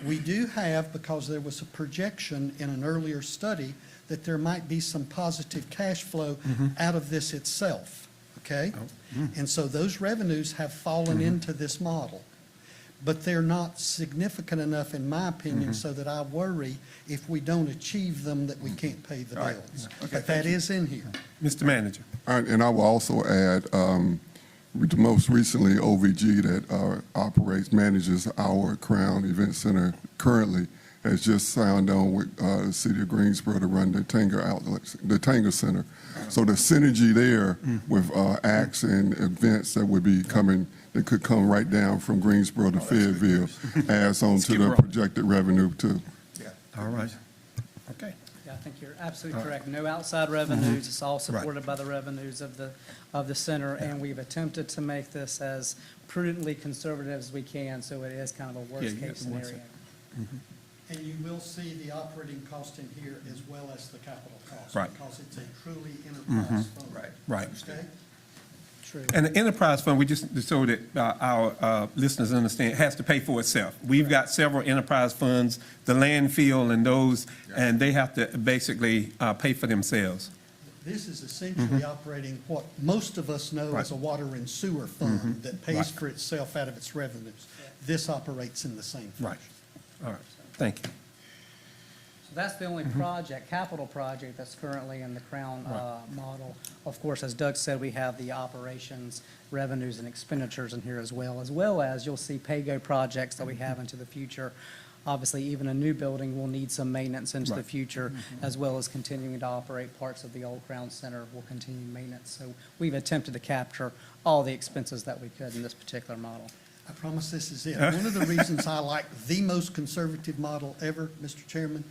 We do have, because there was a projection in an earlier study, that there might be some positive cash flow out of this itself, okay? And so those revenues have fallen into this model. but they're not significant enough, in my opinion, so that I worry if we don't achieve them that we can't pay the Right. bills. Okay, But thank that you. is in here. Mr. Manager. And I will also add, most recently, OVG that manages our Crown Event Center currently has just signed on with the city of Greensboro to run the Tanger outlets, the Tanger Center. So the synergy there with acts and events that would be coming, that could come right down from Greensboro to Fayetteville, adds on to the projected revenue too. Yeah. All right. Okay. Yeah, I think you're absolutely correct. No outside revenues. It's all supported by the revenues of the center, and we've attempted to make this as prudently conservative as we can, so it is kind of a you worst-case got the one scenario. And you will see the operating cost in here as well as the capital cost. Right. Because it's a truly enterprise fund. Right. Right. Okay? True. And the enterprise fund, we just, so that our listeners understand, has to pay for itself. We've got several enterprise funds, the landfill and those, and they have to basically pay for themselves. This is essentially operating what most of us know as a water and sewer fund that pays Right. for itself out of its revenues. This operates in the same fashion. Right. All right. Thank you. So that's the only project, capital project that's currently in the Crown model. Of course, as Doug said, we have the operations, revenues, and expenditures in here as well as you'll see pay-go projects that we have into the future. Obviously, even a new building will need some maintenance into the Right. future, as well as continuing to operate parts of the old Crown Center will continue maintenance. So we've attempted to capture all the expenses that we could in this particular model. I promise this is it. One of the reasons I like the most conservative model ever, Mr. Chairman,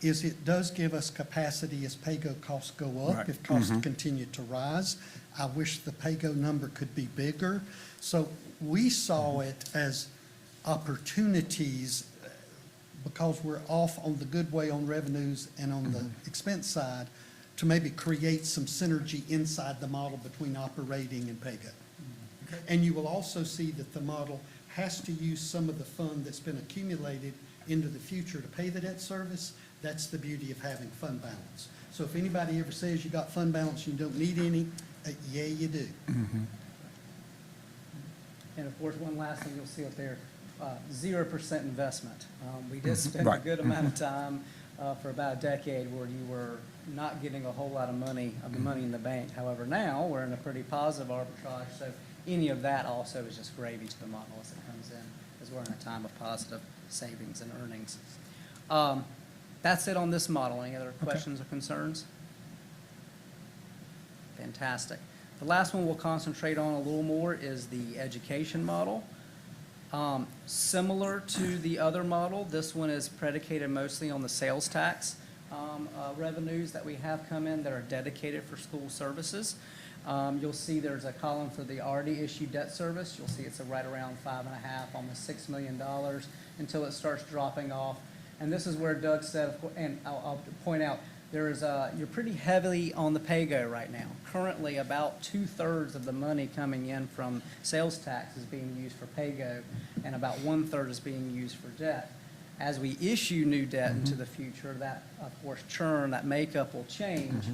is it does give us capacity as pay-go costs go up, Right. if costs continue to rise. I wish the pay-go number could be bigger. So we saw it as opportunities because we're off on the good way on revenues and on the expense side to maybe create some synergy inside the model between operating and pay-go. And you will also see that the model has to use some of the fund that's been accumulated into the future to pay the debt service. That's the beauty of having fund balance. So if anybody ever says you got fund balance, you don't need any, yeah, you do. And of course, one last thing you'll see up there, 0% investment. We did spend a Right. good amount of time for about a decade where you were not getting a whole lot of money, the money in the bank. However, now we're in a pretty positive arbitrage, so any of that also is just gravy to the model as it comes in, as we're in a time of positive savings and earnings. That's it on this model. Any other questions or concerns? Fantastic. The last one we'll concentrate on a little more is the education model. Similar to the other model, this one is predicated mostly on the sales tax revenues that we have come in that are dedicated for school services. You'll see there's a column for the already issued debt service. You'll see it's right around 5.5, almost $6 million until it starts dropping off. And this is where Doug said, and I'll point out, you're pretty heavily on the pay-go right now. Currently, about 2/3 of the money coming in from sales tax is being used for pay-go, and about 1/3 is being used for debt. As we issue new debt into the future, that, of course, churn, that makeup will change.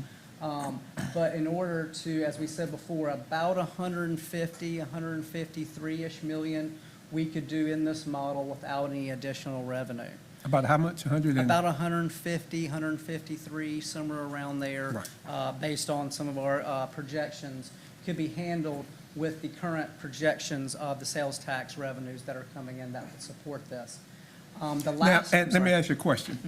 But in order to, as we said before, about 153-ish million we could do in this model without any additional revenue. About how much? 100 and? About 150, 153, somewhere around there. Right. Based on some of our projections, could be handled with the current projections of the sales tax revenues that are coming in that would support this. The Now, last. and let me ask you a question.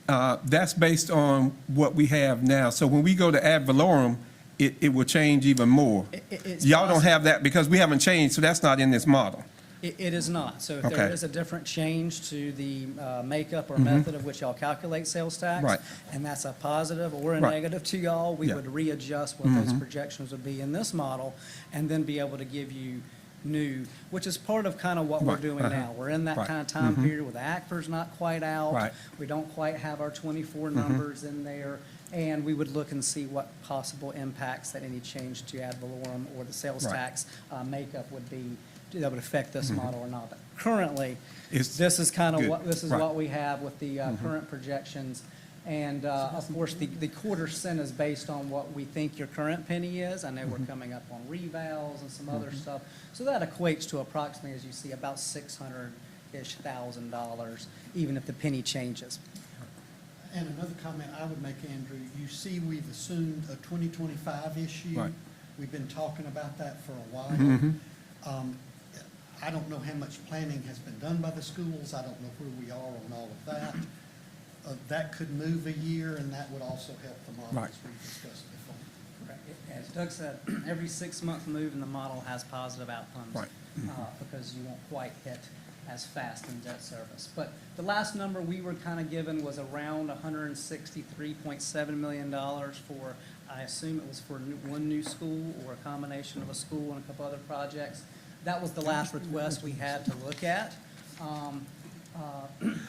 That's based on what we have now. So when we go to ad valorem, it will change even more. It's Y'all don't possible. have that because we haven't changed, so that's not in this model. It is not. So if there Okay. is a different change to the makeup or method of which y'all calculate sales tax, Right. and that's a positive or a Right. negative to y'all, we Yeah. would readjust what those projections would be in this model and then be able to give you new, which is part of kind of what we're Right. doing now. We're in that Right. kind of time period where the ACFR's not quite out. Right. We don't quite have our 24 numbers in there. And we would look and see what possible impacts that any change to ad valorem or the sales Right. tax makeup would be, that would affect this model or not. But currently, It's this is kind of good. what, this is Right. what we have with the current projections. And of course, the quarter cent is based on what we think your current penny is. I know we're coming up on revals and some other stuff. So that equates to approximately, as you see, about $600-ish thousand, even if the penny changes. And another comment I would make, Andrew, you see we've assumed a 2025 issue. Right. We've been talking about that for a while. I don't know how much planning has been done by the schools. I don't know where we are on all of that. That could move a year, and that would also help the model Right. as we discussed before. Correct. As Doug said, every 6-month move in the model has positive outcomes. Right. Because you won't quite hit as fast in debt service. But the last number we were kind of given was around $163.7 million for, I assume it was for one new school or a combination of a school and a couple other projects. That was the last request we had to look at.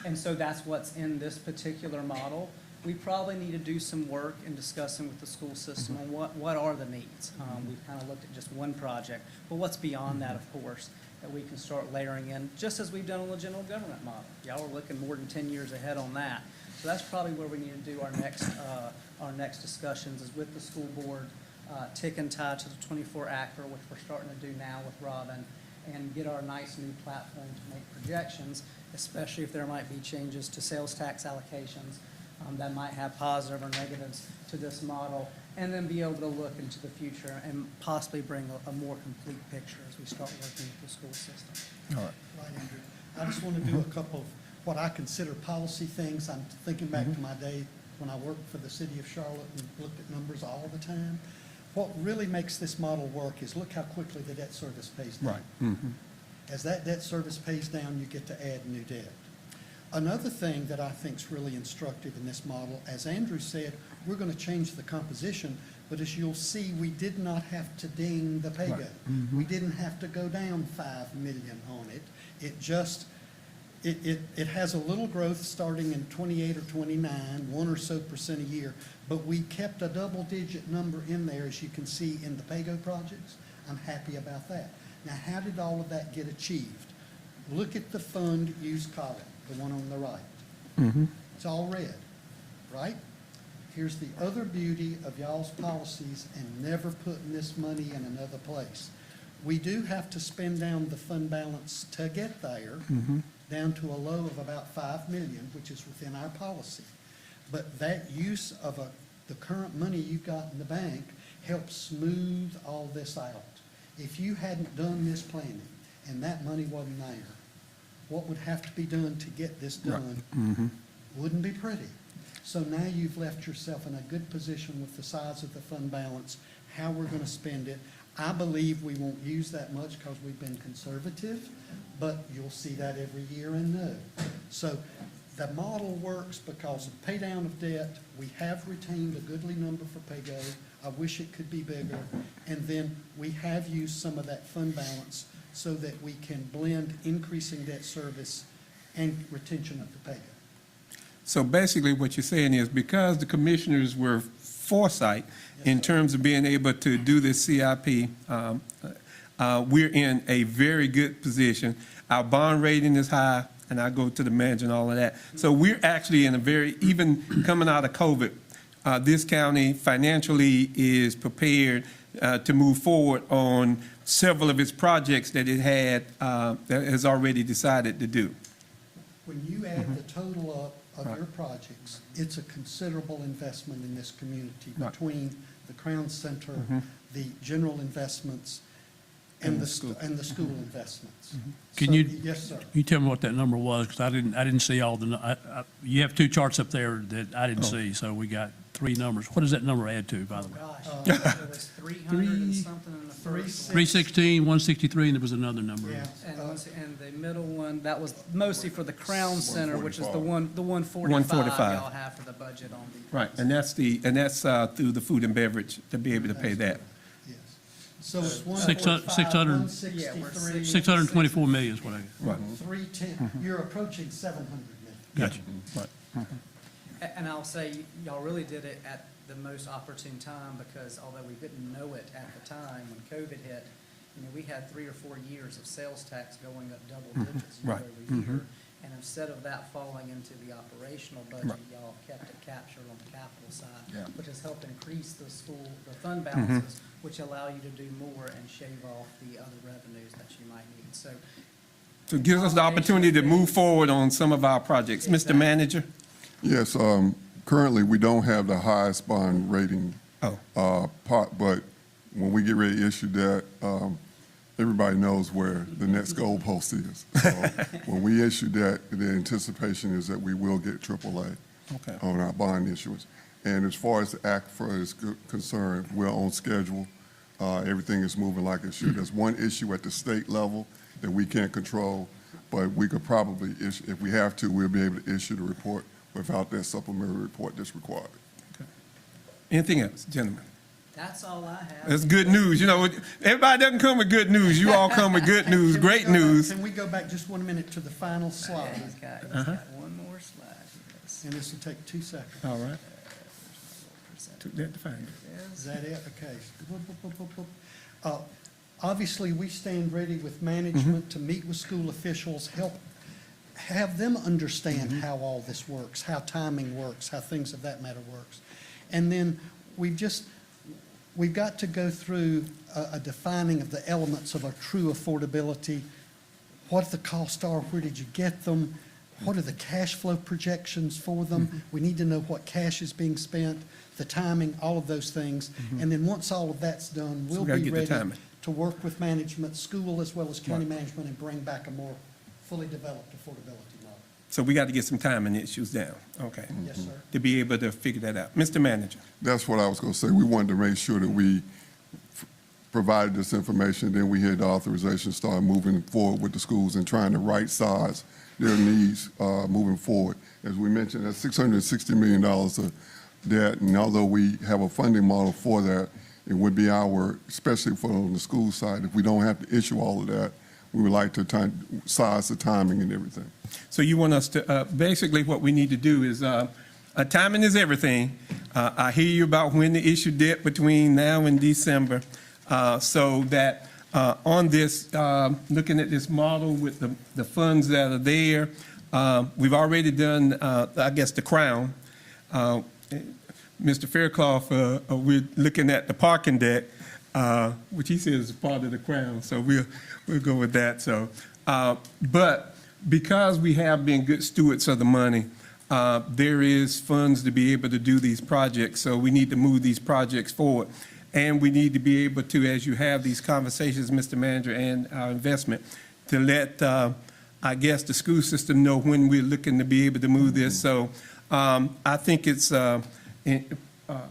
And so that's what's in this particular model. We probably need to do some work in discussing with the school system on what are the needs. We've kind of looked at just one project, but what's beyond that, of course, that we can start layering in, just as we've done on the general government model. Y'all are looking more than 10 years ahead on that. So that's probably where we need to do our next discussions is with the school board, tick and tie to the 24 ACRA, which we're starting to do now with Robin, and get our nice new platform to make projections, especially if there might be changes to sales tax allocations that might have positive or negatives to this model, and then be able to look into the future and possibly bring a more complete picture as we start working with the school system. All right. Right, Andrew. I just want to do a couple of what I consider policy things. I'm thinking back to my day when I worked for the city of Charlotte and looked at numbers all the time. What really makes this model work is look how quickly the debt service pays down. Right. As that debt service pays down, you get to add new debt. Another thing that I think is really instructive in this model, as Andrew said, we're going to change the composition, but as you'll see, we did not have to ding the pay-go. We didn't have to go down 5 million on it. It just, it has a little growth starting in 28 or 29, 1% or so a year, but we kept a double-digit number in there, as you can see in the pay-go projects. I'm happy about that. Now, how did all of that get achieved? Look at the fund use column, the one on the right. It's all red, right? Here's the other beauty of y'all's policies and never putting this money in another place. We do have to spend down the fund balance to get there, down to a low of about 5 million, which is within our policy. But that use of the current money you've got in the bank helps smooth all this out. If you hadn't done this planning and that money wasn't there, what would have to be done to get this done wouldn't be pretty. So now you've left yourself in a good position with the size of the fund balance, how we're going to spend it. I believe we won't use that much because we've been conservative, but you'll see that every year and know. So the model works because of pay down of debt. We have retained a goodly number for pay-go. I wish it could be bigger. And then we have used some of that fund balance so that we can blend increasing debt service and retention of the pay-go. So basically, what you're saying is because the commissioners were foresight in terms of being able to do this CIP, we're in a very good position. Our bond rating is high, and I go to the manager and all of that. So we're actually in a very, even coming out of COVID, this county financially is prepared to move forward on several of its projects that it had, that has already decided to do. When you add the total up of your projects, it's a considerable investment in this community Right. between the Crown Center, the general investments, and the school investments. Can So, you- Yes, sir. You tell me what that number was, because I didn't see all the, you have 2 charts up there that I didn't see, so we got 3 numbers. What does that number add to, by the way? Gosh, it was 300 and something in the first one. 316, 163, and there was another number. Yeah. And the middle one, that was mostly for the Crown Center, which is the 145 145. y'all have for the budget on the. Right, and that's through the food and beverage to be able to pay that. Yes. So it's 600 145, Yeah, we're 163, 624 million is what I, Right, 310. You're approaching 700 million. gotcha. right. And I'll say, y'all really did it at the most opportune time, because although we didn't know it at the time when COVID hit, we had 3 or 4 years of sales tax going up double digits year Right. over year. And instead of that falling into the operational budget, Right. y'all kept it captured on the capital side, Yeah. which has helped increase the fund balances, which allow you to do more and shave off the other revenues that you might need. So So it gives us the opportunity to move forward on some of our projects. Mr. Exactly. Manager? Yes, currently, we don't have the highest bond rating part, but when we get ready to issue that, everybody knows where the next goalpost is. So when we issue that, the anticipation is that we will get AAA Okay. on our bond issuance. And as far as the ACFA is concerned, we're on schedule. Everything is moving like it should. There's one issue at the state level that we can't control, but we could probably issue, if we have to, we'll be able to issue the report without that supplementary report that's required. Anything else, gentlemen? that's all I have. That's good news. You know, everybody doesn't come with good news. You all come with good news, great news. Can we go back just 1 minute to the final slide? He's got one more slide. Yes. And this will take 2 seconds. All right. Took that to find it. Is that it? Okay. Obviously, we stand ready with management to meet with school officials, have them understand how all this works, how timing works, how things of that matter works. And then we've got to go through a defining of the elements of a true affordability, what the costs are, where did you get them, what are the cash flow projections for them? We need to know what cash is being spent, the timing, all of those things. And then once all of that's done, So we'll we gotta be get the ready timing. to work with management, school as well as county management, and bring back a more fully developed affordability model. So we got to get some timing issues down, okay, Yes, sir. to be able to figure that out. Mr. Manager? That's what I was going to say. We wanted to make sure that we provided this information, then we had the authorization, start moving forward with the schools and trying to right-size their needs moving forward. As we mentioned, that's $660 million of debt, and although we have a funding model for that, it would be especially for on the school side, if we don't have to issue all of that, we would like to size the timing and everything. So you want us to, basically what we need to do is, timing is everything. I hear you about when to issue debt between now and December, so that on this, looking at this model with the funds that are there, we've already done, I guess, the Crown. Mr. Fairclough, we're looking at the parking deck, which he says is part of the Crown, so we'll go with that. So, but because we have been good stewards of the money, there is funds to be able to do these projects, so we need to move these projects forward. And we need to be able to, as you have these conversations, Mr. Manager, and our investment, to let, I guess, the school system know when we're looking to be able to move this. So I think it's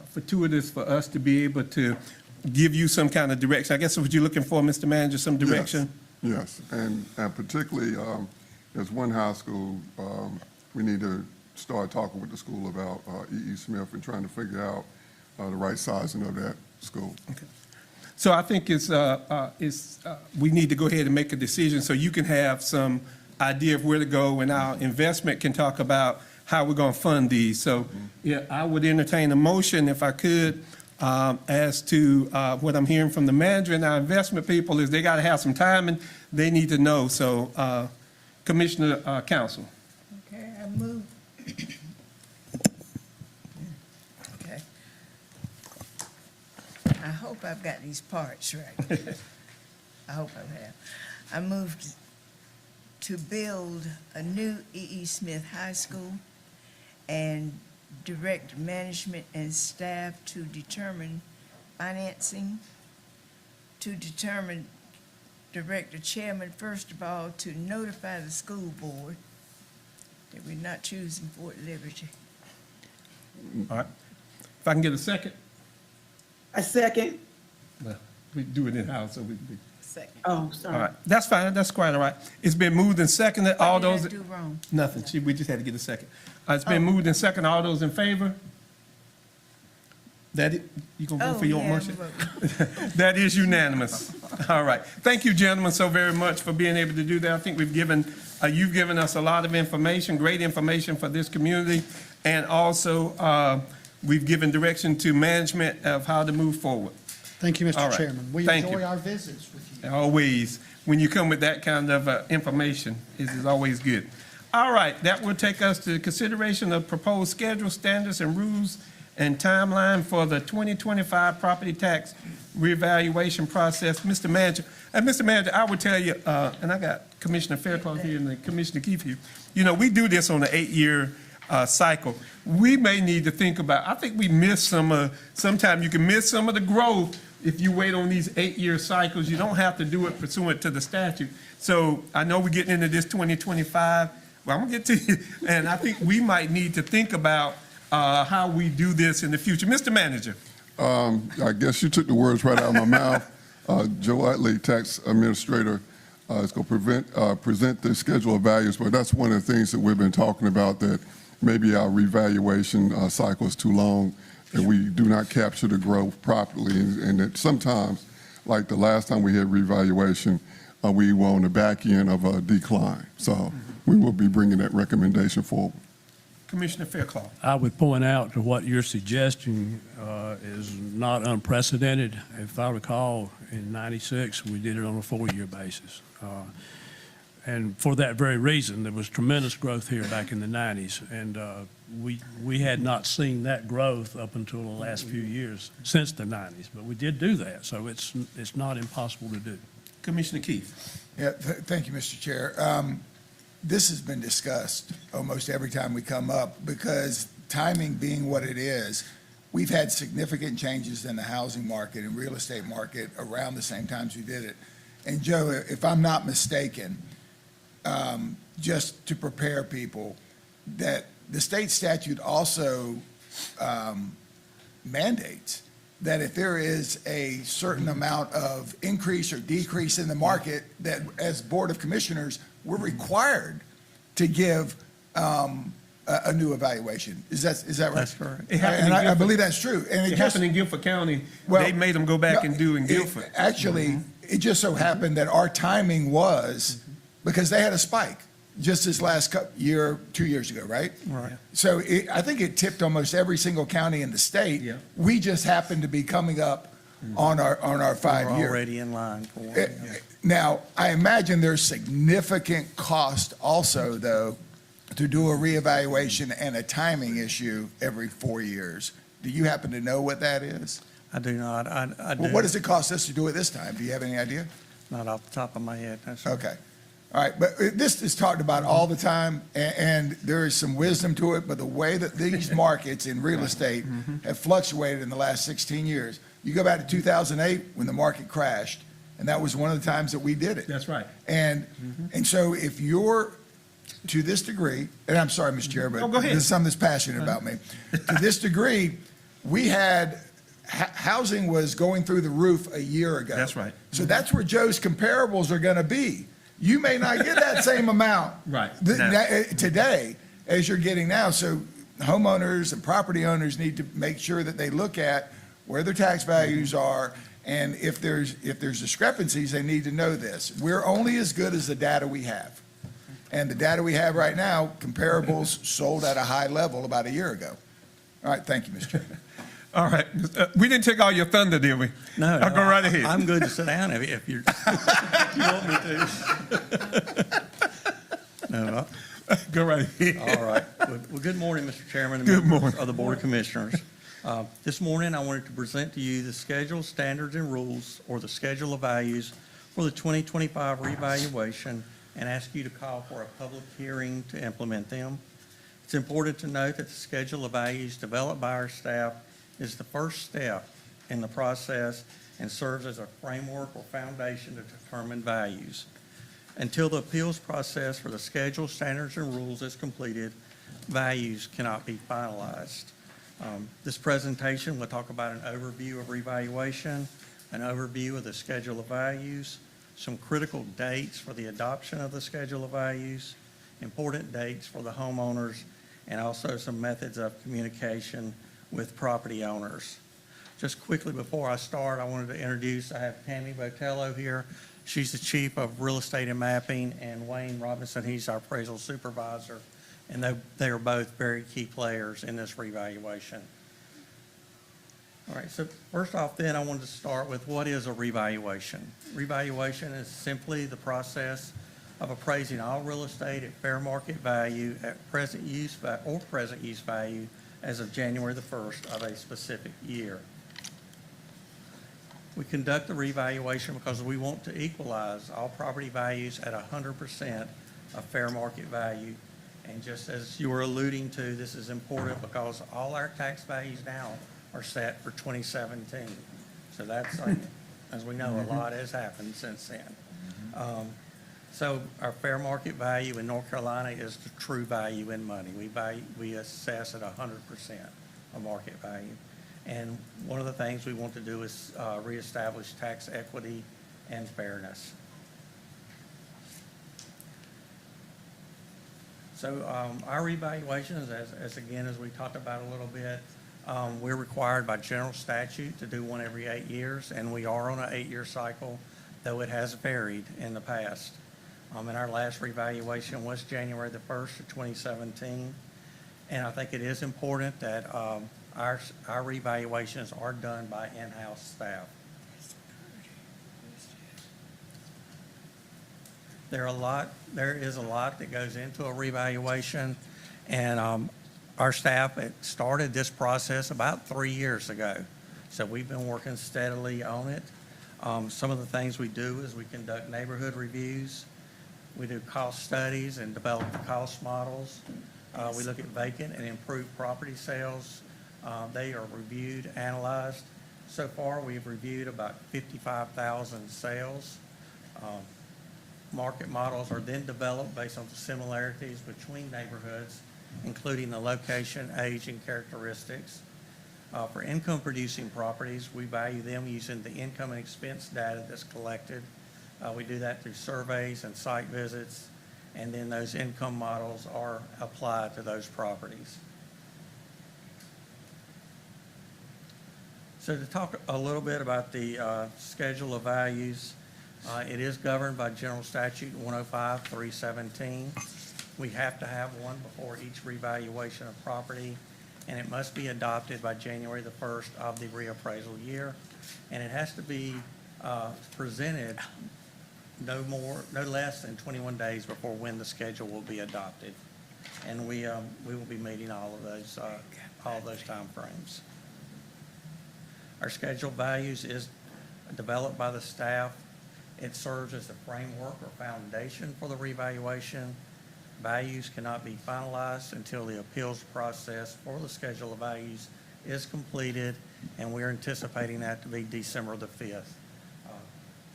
fortuitous for us to be able to give you some kind of direction. I guess that's what you're looking for, Mr. Manager, some direction? Yes, and particularly, there's one high school, we need to start talking with the school about E.E. Smith and trying to figure out the right sizing of that school. Okay. So I think we need to go ahead and make a decision so you can have some idea of where to go, and our investment can talk about how we're going to fund these. So, yeah, I would entertain a motion, if I could, as to what I'm hearing from the manager and our investment people is they got to have some time and they need to know. So, Commissioner Council. Okay, I move. Okay. I hope I've got these parts right. I hope I have. I moved to build a new E.E. Smith High School and direct management and staff to determine financing, to direct the chairman, first of all, to notify the school board that we're not choosing Fort Liberty. All right. If I can get a second? A second. Well, we do it in-house, so we. Second. Oh, All sorry. right, that's fine, that's quite all right. It's been moved and seconded, all What did I those. do wrong? Nothing, we just had to get a second. It's been moved and seconded, all those in favor? You gonna vote for your yeah, motion? I'm voting. That is unanimous. All right. Thank you, gentlemen, so very much for being able to do that. I think you've given us a lot of information, great information for this community. And also, we've given direction to management of how to move forward. Thank you, All Mr. right. Chairman. We Thank enjoy you. our visits with you. Always, when you come with that kind of information, it is always good. All right, that will take us to consideration of proposed schedule, standards, and rules and timeline for the 2025 property tax reevaluation process. Mr. Manager, I would tell you, and I got Commissioner Fairclough here and Commissioner Keefe here, you know, we do this on an 8-year cycle. We may need to think about, I think we miss sometimes you can miss some of the growth if you wait on these 8-year cycles. You don't have to do it pursuant to the statute. So I know we're getting into this 2025. Well, I'm gonna get to you, and I think we might need to think about how we do this in the future. Mr. Manager. I guess you took the words right out of my mouth. Joe Utley, tax administrator, is going to present the schedule of values, but that's one of the things that we've been talking about, that maybe our revaluation cycle is too long and we do not capture the growth properly, and that sometimes, like the last time we had revaluation, we were on the back end of a decline. So we will be bringing that recommendation forward. Commissioner Fairclough. I would point out to what you're suggesting is not unprecedented. If I recall, in '96, we did it on a 4-year basis. And for that very reason, there was tremendous growth here back in the '90s. And we had not seen that growth up until the last few years since the '90s. But we did do that, so it's not impossible to do. Commissioner Keefe. Yeah, thank you, Mr. Chair. This has been discussed almost every time we come up, because timing being what it is, we've had significant changes in the housing market and real estate market around the same times we did it. And Joe, if I'm not mistaken, just to prepare people, that the state statute also mandates that if there is a certain amount of increase or decrease in the market, that as Board of Commissioners, we're required to give a new evaluation. Is that right? That's correct. And I believe that's true. And It happened in Guilford County. Well, They made them go back and do in Guilford. Actually, it just so happened that our timing was, because they had a spike just this last year, 2 years ago, right? Right. So I think it tipped almost every single county in the state. Yeah. We just happened to be coming up on our 5-year. Already in line for one. Now, I imagine there's significant cost also, though, to do a reevaluation and a timing issue every 4 years. Do you happen to know what that is? I do not. I do. Well, what does it cost us to do it this time? Do you have any idea? Not off the top of my head, no, sir. Okay. All right, but this is talked about all the time, and there is some wisdom to it, but the way that these markets in real estate have fluctuated in the last 16 years, you go back to 2008 when the market crashed, and that was one of the times that we did it. That's right. And so if you're, to this degree, and I'm sorry, Mr. Chair, but Oh, go ahead. there's something that's passionate about me. To this degree, we had, housing was going through the roof a year ago. That's right. So that's where Joe's comparables are gonna be. You may not get that same amount Right. today as you're getting now. So homeowners and property owners need to make sure that they look at where their tax values are, and if there's discrepancies, they need to know this. We're only as good as the data we have. And the data we have right now, comparables sold at a high level about a year ago. All right, thank you, Mr. Chairman. All right. We didn't take all your thunder, did we? No. I'll go right ahead. I'm good to sit down if you're, if you want me to. No, Go right ahead. all right. Well, good morning, Mr. Chairman. and Good members morning. Of the Board of Commissioners. This morning, I wanted to present to you the schedule, standards, and rules, or the schedule of values for the 2025 revaluation, and ask you to call for a public hearing to implement them. It's important to note that the schedule of values developed by our staff is the first step in the process and serves as a framework or foundation to determine values. Until the appeals process for the schedule, standards, and rules is completed, values cannot be finalized. This presentation will talk about an overview of revaluation, an overview of the schedule of values, some critical dates for the adoption of the schedule of values, important dates for the homeowners, and also some methods of communication with property owners. Just quickly before I start, I wanted to introduce, I have Tammy Botello here. She's the Chief of Real Estate and Mapping, and Wayne Robinson, he's our appraisal supervisor. And they are both very key players in this revaluation. All right, so first off then, I wanted to start with what is a revaluation. Revaluation is simply the process of appraising all real estate at fair market value at present use value as of January the 1st of a specific year. We conduct the revaluation because we want to equalize all property values at 100% of fair market value. And just as you were alluding to, this is important because all our tax values now are set for 2017. So that's, as we know, a lot has happened since then. So our fair market value in North Carolina is the true value in money. We assess at 100% of market value. And one of the things we want to do is reestablish tax equity and fairness. So our revaluations, as we talked about a little bit, we're required by general statute to do one every 8 years, and we are on an 8-year cycle, though it has varied in the past. And our last revaluation was January the 1st of 2017. And I think it is important that our revaluations are done by in-house staff. There is a lot that goes into a revaluation, and our staff started this process about 3 years ago. So we've been working steadily on it. Some of the things we do is we conduct neighborhood reviews. We do cost studies and develop the cost models. We look at vacant and improved property sales. They are reviewed, analyzed. So far, we've reviewed about 55,000 sales. Market models are then developed based on the similarities between neighborhoods, including the location, age, and characteristics. For income-producing properties, we value them using the income and expense data that's collected. We do that through surveys and site visits, and then those income models are applied to those properties. So to talk a little bit about the schedule of values, it is governed by General Statute 105-317. We have to have one before each revaluation of property, and it must be adopted by January the 1st of the reappraisal year. And it has to be presented no less than 21 days before when the schedule will be adopted. And we will be meeting all of those timeframes. Our schedule values is developed by the staff. It serves as the framework or foundation for the revaluation. Values cannot be finalized until the appeals process for the schedule of values is completed, and we're anticipating that to be December the 5th,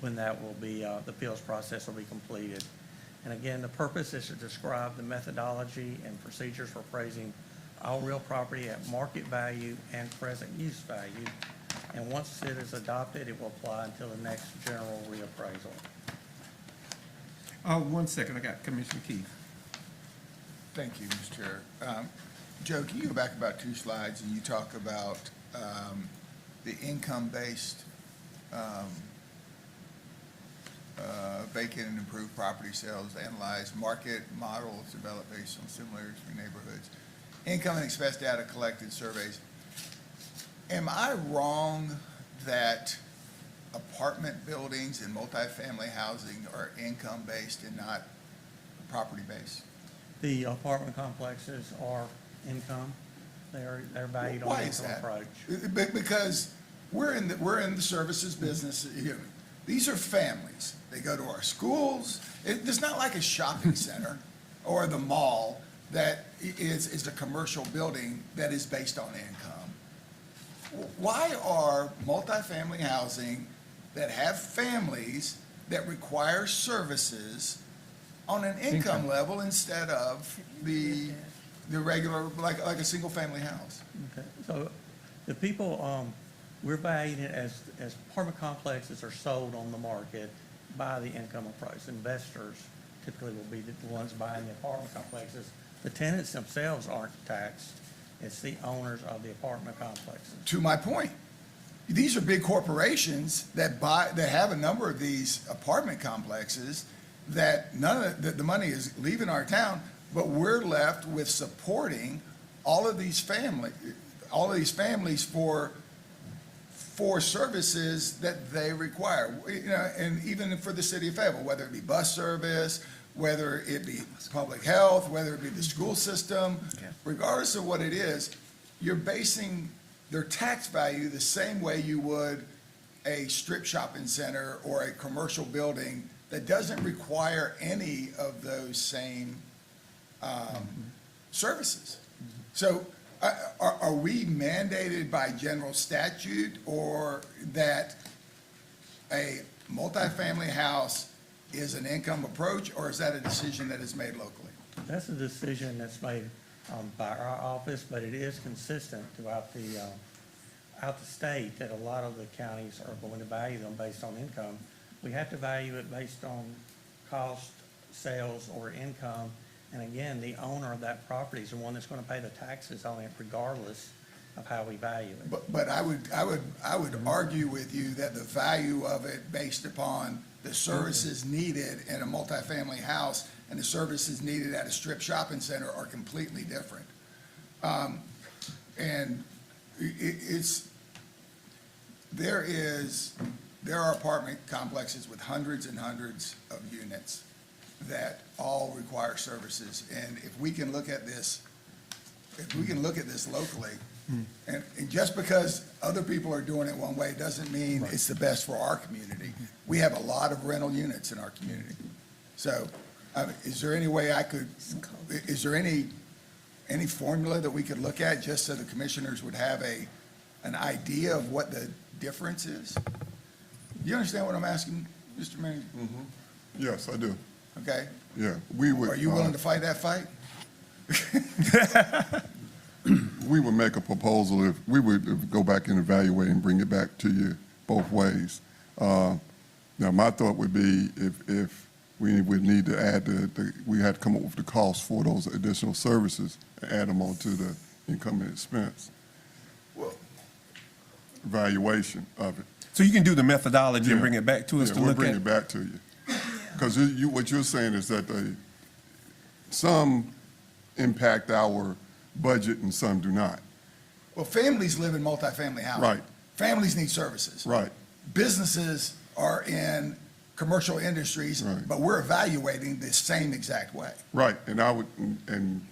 when that will be, the appeals process will be completed. And again, the purpose is to describe the methodology and procedures for appraising all real property at market value and present use value. And once it is adopted, it will apply until the next general reappraisal. 1 second, I got Commissioner Keith. Thank you, Mr. Chair. Joe, can you go back about 2 slides and you talk about the income-based vacant and improved property sales, analyze market models developed based on similarities between neighborhoods, income and expense data collected, surveys. Am I wrong that apartment buildings and multifamily housing are income-based and not property-based? The apartment complexes are income. They're valued on Why is income that? approach. Because we're in the services business. These are families. They go to our schools. It's not like a shopping center or the mall that is a commercial building that is based on income. Why are multifamily housing that have families that require services on an income level instead of the regular, like a single-family house? Okay, so the people, we're valuing it as apartment complexes are sold on the market by the income appraised. Investors typically will be the ones buying the apartment complexes. The tenants themselves aren't taxed. It's the owners of the apartment complexes. To my point, these are big corporations that have a number of these apartment complexes that none of the money is leaving our town, but we're left with supporting all of these families for services that they require. And even for the city of Fayetteville, whether it be bus service, whether it be public health, whether it be the school system, regardless of what it is, you're basing their tax value the same way you would a strip shopping center or a commercial building that doesn't require any of those same services. So are we mandated by general statute, or that a multifamily house is an income approach, or is that a decision that is made locally? That's a decision that's made by our office, but it is consistent throughout out the state that a lot of the counties are going to value them based on income. We have to value it based on cost, sales, or income. And again, the owner of that property is the one that's going to pay the taxes on it regardless of how we value it. But I would argue with you that the value of it based upon the services needed in a multifamily house and the services needed at a strip shopping center are completely different. And there are apartment complexes with hundreds and hundreds of units that all require services. And if we can look at this locally, and just because other people are doing it one way doesn't mean it's the best for our community. We have a lot of rental units in our community. So, is there any way is there any formula that we could look at just so the commissioners would have an idea of what the difference is? You understand what I'm asking, Mr. Manager? Yes, I do. Okay? Yeah, we would. Are you willing to fight that fight? We would make a proposal if we would go back and evaluate and bring it back to you both ways. Now, my thought would be if we would need to add we had to come up with the cost for those additional services and add them onto the income and expense Well, evaluation of it. So you can do the methodology and Yeah. bring it back to us Yeah, to we'll look bring at? it back to you. Because what you're saying is that some impact our budget and some do not. well, families live in multifamily housing. Right. Families need services. Right. Businesses are in commercial industries, Right. but we're evaluating the same exact way. Right, and and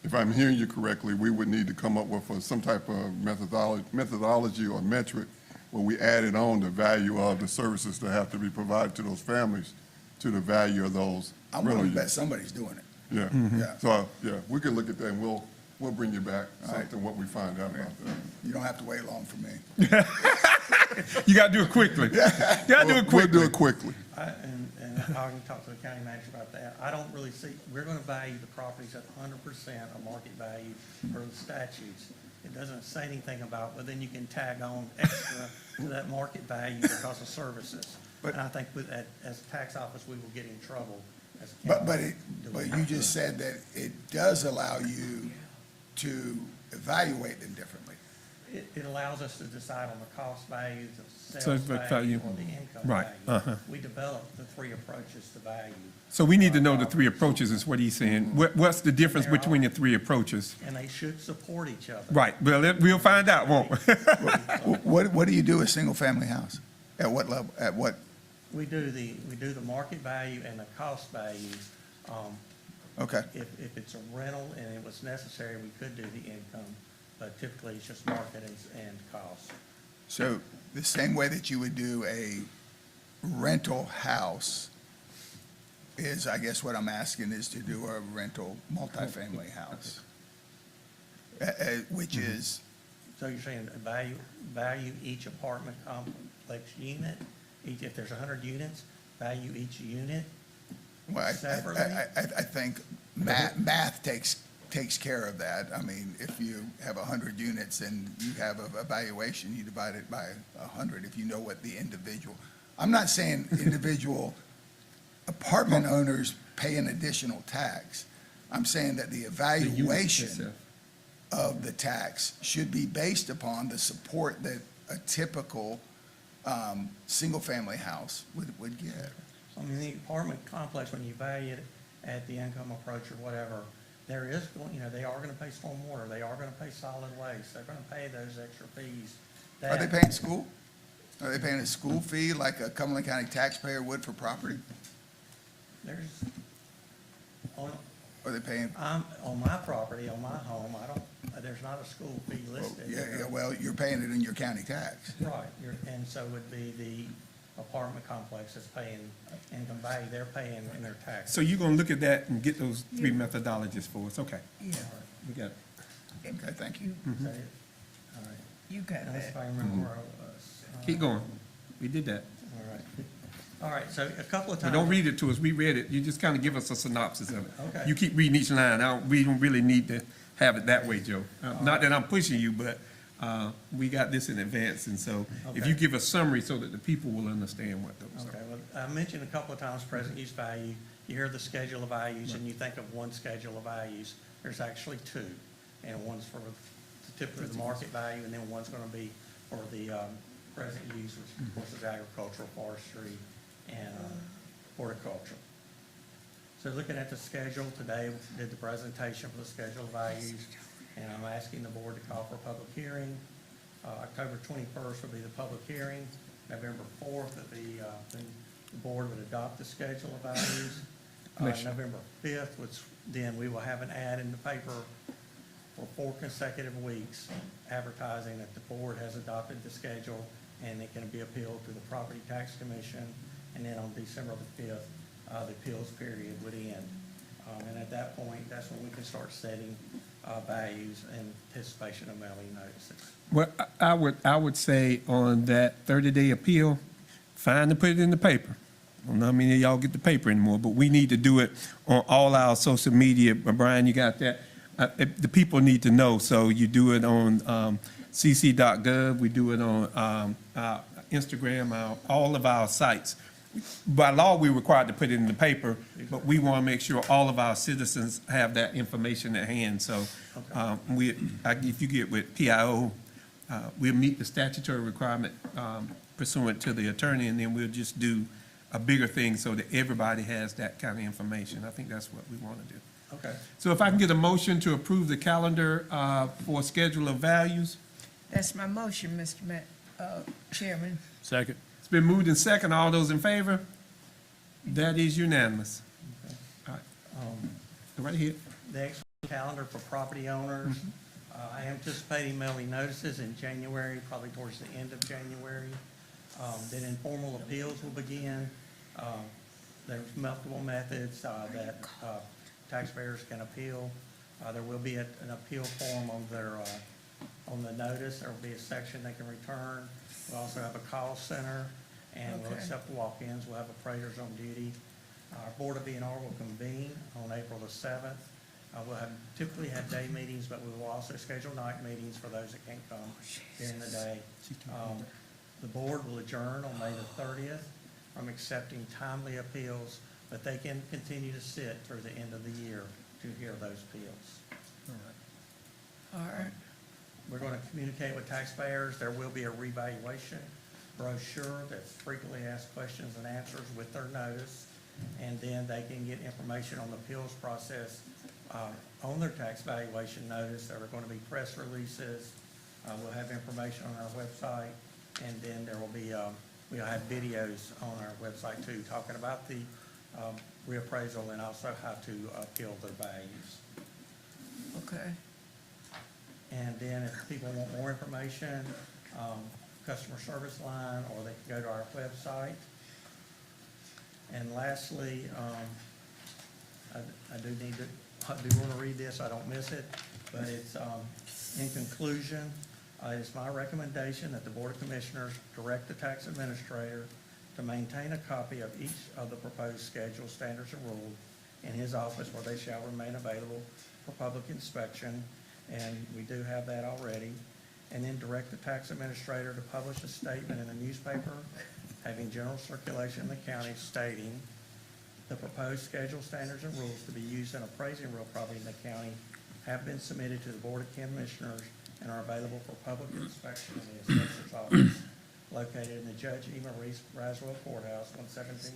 if I'm hearing you correctly, we would need to come up with some type of methodology or metric where we added on the value of the services that have to be provided to those families to the value of those I'm rental willing to bet units. somebody's doing it. Yeah, Yeah. so, yeah, we can look at that and we'll bring you back All right. something, what we find out about that. You don't have to wait long for me. You gotta do it quickly. You gotta do it We'll do quickly. it quickly. And I can talk to the county manager about that. I don't really see, we're going to value the properties at 100% of market value per the statutes. It doesn't say anything about, but then you can tag on extra to that market value because of services. But- And I think as a tax office, we will get in trouble as a But county. you just said that it does allow you to evaluate them differently. It allows us to decide on the cost value, the So sales it's the value, value. or the income Right, value. We developed the three approaches to value. So we need to know the three approaches is what he's saying. What's the difference between the three approaches? And they should support each other. Right, well, we'll find out, won't we? What do you do with a single-family house? At what level, at what? We do the market value and the cost value. Okay. If it's a rental and it was necessary, we could do the income, but typically it's just market and cost. So the same way that you would do a rental house is, I guess what I'm asking is to do a rental multifamily house, which is, So you're saying value each apartment complex unit, if there's 100 units, value each unit well, separately? I think math takes care of that. I mean, if you have 100 units and you have a valuation, you divide it by 100 if you know what the individual. I'm not saying individual apartment owners pay an additional tax. I'm saying that the evaluation of the tax should be based upon the support that a typical single-family house would get. I mean, the apartment complex, when you value it at the income approach or whatever, there is, they are gonna pay stormwater, they are gonna pay solid waste, they're gonna pay those extra fees. Are they paying school? Are they paying a school fee like a Cumberland County taxpayer would for property? There's, On, Or they paying? I'm, on my property, on my home, I don't, there's not a school fee listed. Yeah, well, you're paying it in your county tax. Right, and so would be the apartment complex that's paying income value, they're paying in their taxes. So you're gonna look at that and get those three methodologies for us, okay, Yeah, we got it. Okay, thank you. So, all right, you got now let's see if that. I can remember where I was. Keep going, we did that. All right, so a couple of But times. don't read it to us, we read it, you just kind of give us a synopsis of it. Okay. You keep reading each line, we don't really need to have it that way, Joe. Not that I'm pushing you, but we got this in advance, and so if you Okay. give a summary so that the people will understand what those Okay, are. well, I mentioned a couple of times present use value. You hear the schedule of values and you think of one schedule of values. There's actually two. And one's for typically the market value, and then one's gonna be for the present use, which of course is agricultural, forestry, and horticulture. So looking at the schedule today, we did the presentation for the schedule of values, and I'm asking the board to call for a public hearing. October 21st will be the public hearing. November 4th, then the board would adopt the schedule of values. November 5th, which then we will have an ad in the paper for 4 consecutive weeks advertising that the board has adopted the schedule and it can be appealed to the Property Tax Commission. And then on December the 5th, the appeals period would end. And at that point, that's when we can start setting values in anticipation of mailing notices. Well, I would say on that 30-day appeal, fine to put it in the paper. I don't know how many of y'all get the paper anymore, but we need to do it on all our social media. Brian, you got that? The people need to know, so you do it on cc.gov, we do it on Instagram, all of our sites. By law, we're required to put it in the paper, but we want to make sure all of our citizens have that information at hand. So if you get with PIO, we'll meet the statutory requirement pursuant to the attorney, and then we'll just do a bigger thing so that everybody has that kind of information. I think that's what we want to do. Okay. So if I can get a motion to approve the calendar for schedule of values. That's my motion, Mr. Chairman. Second. It's been moved in second. All those in favor? That is unanimous. All right, go right ahead. The actual calendar for property owners, I am anticipating mailing notices in January, probably towards the end of January. Then informal appeals will begin. There's multiple methods that taxpayers can appeal. There will be an appeal form on the notice. There will be a section they can return. We'll also have a call center, and we'll Okay. accept walk-ins. We'll have appraisers on duty. Our Board of B&R will convene on April the 7th. We'll typically have day meetings, but we will also schedule night meetings for those that can't come during the day. The board will adjourn on May the 30th from accepting timely appeals, but they can continue to sit through the end of the year to hear those appeals. All right. We're going to communicate with taxpayers. There will be a revaluation brochure that's frequently asked questions and answers with their notice. And then they can get information on the appeals process on their tax valuation notice. There are going to be press releases. We'll have information on our website. And then there will be, we'll have videos on our website too, talking about the reappraisal and also how to appeal their values. Okay. And then if people want more information, customer service line, or they can go to our website. And lastly, I do want to read this, I don't miss it, but it's, in conclusion, it's my recommendation that the Board of Commissioners direct the tax administrator to maintain a copy of each of the proposed schedule, standards, and rules in his office where they shall remain available for public inspection, and we do have that already. And then direct the tax administrator to publish a statement in the newspaper having general circulation in the county stating the proposed schedule, standards, and rules to be used in appraising real property in the county have been submitted to the Board of Commissioners and are available for public inspection in the assessor's office located in the Judge E. Maurice Raswell Courthouse, 117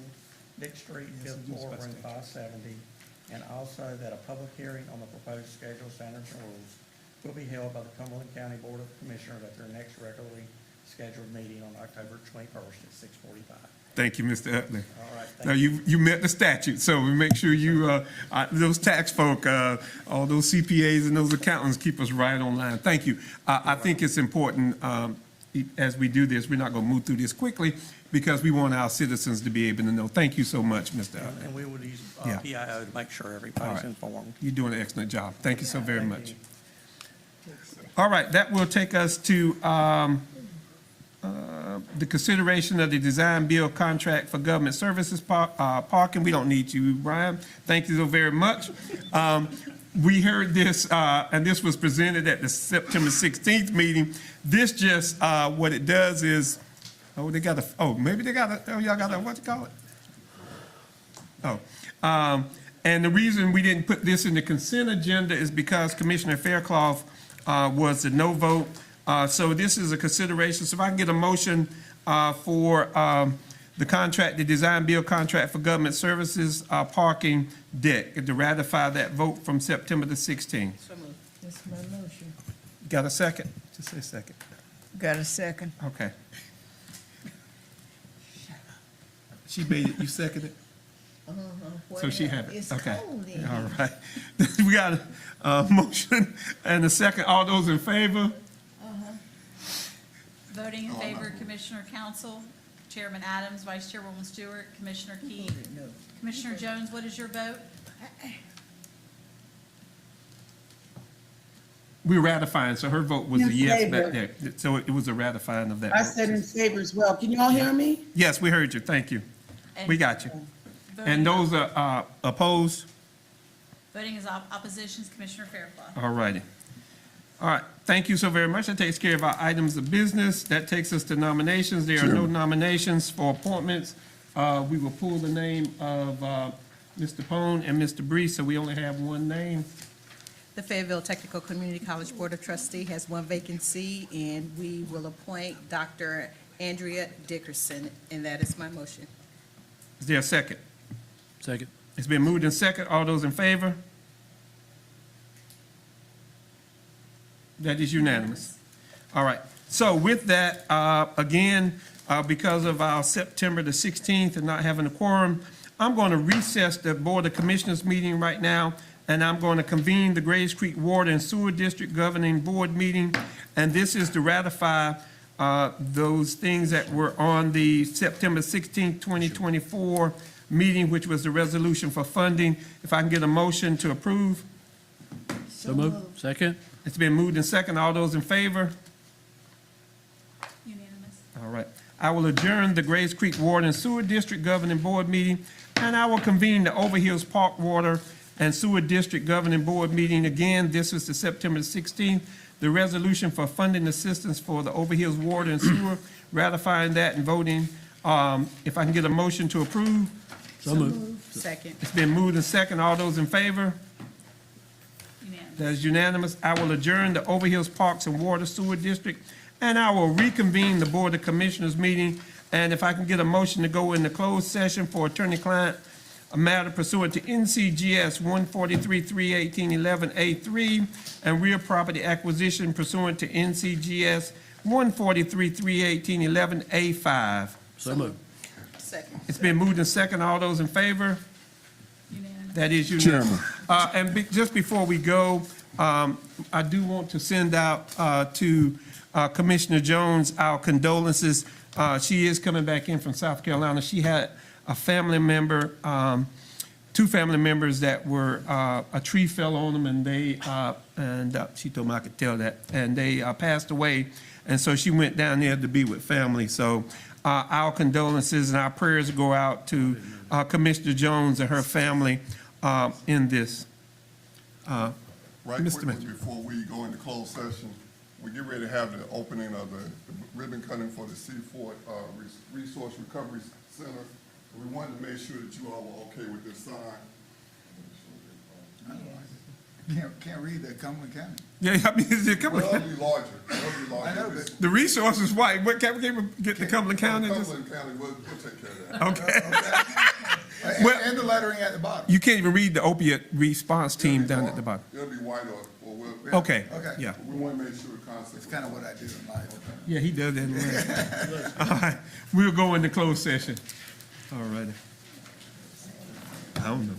Dick Street, 5th floor, room 570. And also that a public hearing on the proposed schedule, standards, and rules will be held by the Cumberland County Board of Commissioners at their next regularly scheduled meeting on October 21st at 6:45. Thank you, Mr. Utley. All right, thank Now, you met the statute, so we make sure you, those tax folk, all those CPAs and those accountants keep us right on line. Thank you. I think it's important, as we do this, we're not going to move through this quickly because we want our citizens to be able to know. Thank you so much, Mr. Utley. And we would use Yeah. PIO to make sure All everybody's right. informed. You're doing an excellent job. Thank you so very Thank much. you. All right, that will take us to the consideration of the design build contract for government services parking. We don't need you, Brian. Thank you so very much. We heard this, and this was presented at the September 16th meeting. This just, what it does is, y'all got a, what you call it? And the reason we didn't put this in the consent agenda is because Commissioner Fairclough was a no vote. So this is a consideration. So if I can get a motion for the contract, the design build contract for government services parking deck, to ratify that vote from September the 16th. So moved. That's my motion. Got a second? Just say second. Got a second? Okay. She made it, you seconded it? So she have it, It's okay. cold in All here. right. We got a motion and a second. All those in favor? Voting in favor, Commissioner Council, Chairman Adams, Vice Chairwoman Stewart, Commissioner Key. No. Commissioner Jones, what is your vote? We're ratifying, so her vote was a In yes back favor. there. So it was a ratifying of that I vote. said in favor as well. Can you all hear me? Yes, we heard you. Thank you. We got you. And Voting- those are opposed? Voting is oppositions, Commissioner Fairclough. All righty. All right, thank you so very much. That takes care of our items of business. That takes us to nominations. There are no Chairman. nominations for appointments. We will pull the name of Mr. Pone and Mr. Bree, so we only have one name. The Fayetteville Technical Community College Board of Trustee has one vacancy, and we will appoint Dr. Andrea Dickerson, and that is my motion. Is there a second? Second. It's been moved in second. All those in favor? That is unanimous. All right. So with that, again, because of our September the 16th and not having a quorum, I'm going to recess the Board of Commissioners meeting right now, and I'm going to convene the Grays Creek Water and Sewer District Governing Board meeting. And this is to ratify those things that were on the September 16th, 2024 meeting, which was the resolution for funding. If I can get a motion to approve. So moved. Second. It's been moved in second. All those in favor? Unanimous. All right. I will adjourn the Grays Creek Water and Sewer District Governing Board meeting, and I will convene the Overhills Park Water and Sewer District Governing Board meeting. Again, this is the September 16th, the resolution for funding assistance for the Overhills Water and Sewer, ratifying that and voting. If I can get a motion to approve. So moved. Second. It's been moved in second. All those in favor? Unanimous. That is unanimous. I will adjourn the Overhills Parks and Water Sewer District, and I will reconvene the Board of Commissioners meeting. And if I can get a motion to go into closed session for attorney-client a matter pursuant to NCGS 143-318-11A3 and real property acquisition pursuant to NCGS 143-318-11A5. So moved. Second. It's been moved in second. All those in favor? Unanimous. That is unanimous. Chairman. Just before we go, I do want to send out to Commissioner Jones our condolences. She is coming back in from South Carolina. She had a family member, two family members that were, a tree fell on them, and she told me I could tell that, and they passed away. And so she went down there to be with family. So our condolences and our prayers go out to Commissioner Jones and her family in this. Right Mr. quickly, Mitchell. before we go into closed session, we get ready to have the opening of the ribbon cutting for the Seaford Resource Recovery Center. We wanted to make sure that you all were okay with this sign. Can't read the Cumberland County. Yeah, I mean, come Well, on. it'll be larger. It'll be larger. I know, This- The resources, why? What, can we get the Cumberland County? Cumberland County, we'll take care of that. Okay. Well- And the lettering at the bottom. You can't even read the opiate response team It'll be down at dark. the bottom. It'll be white or we'll Okay, Okay. yeah. We want to make sure the concept. It's kind of what I do in life. Yeah, he does that. All right, we'll go into closed session. All righty. I don't know.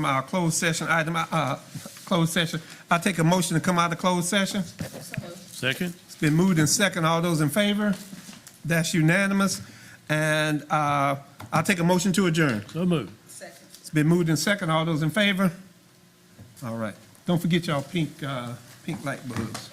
our closed session item, closed session. I take a motion to come out of closed session. Second? It's been moved in second. All those in favor? That's unanimous. And I'll take a motion to adjourn. So moved. Second. It's been moved in second. All those in favor? All right. Don't forget y'all pink light bulbs.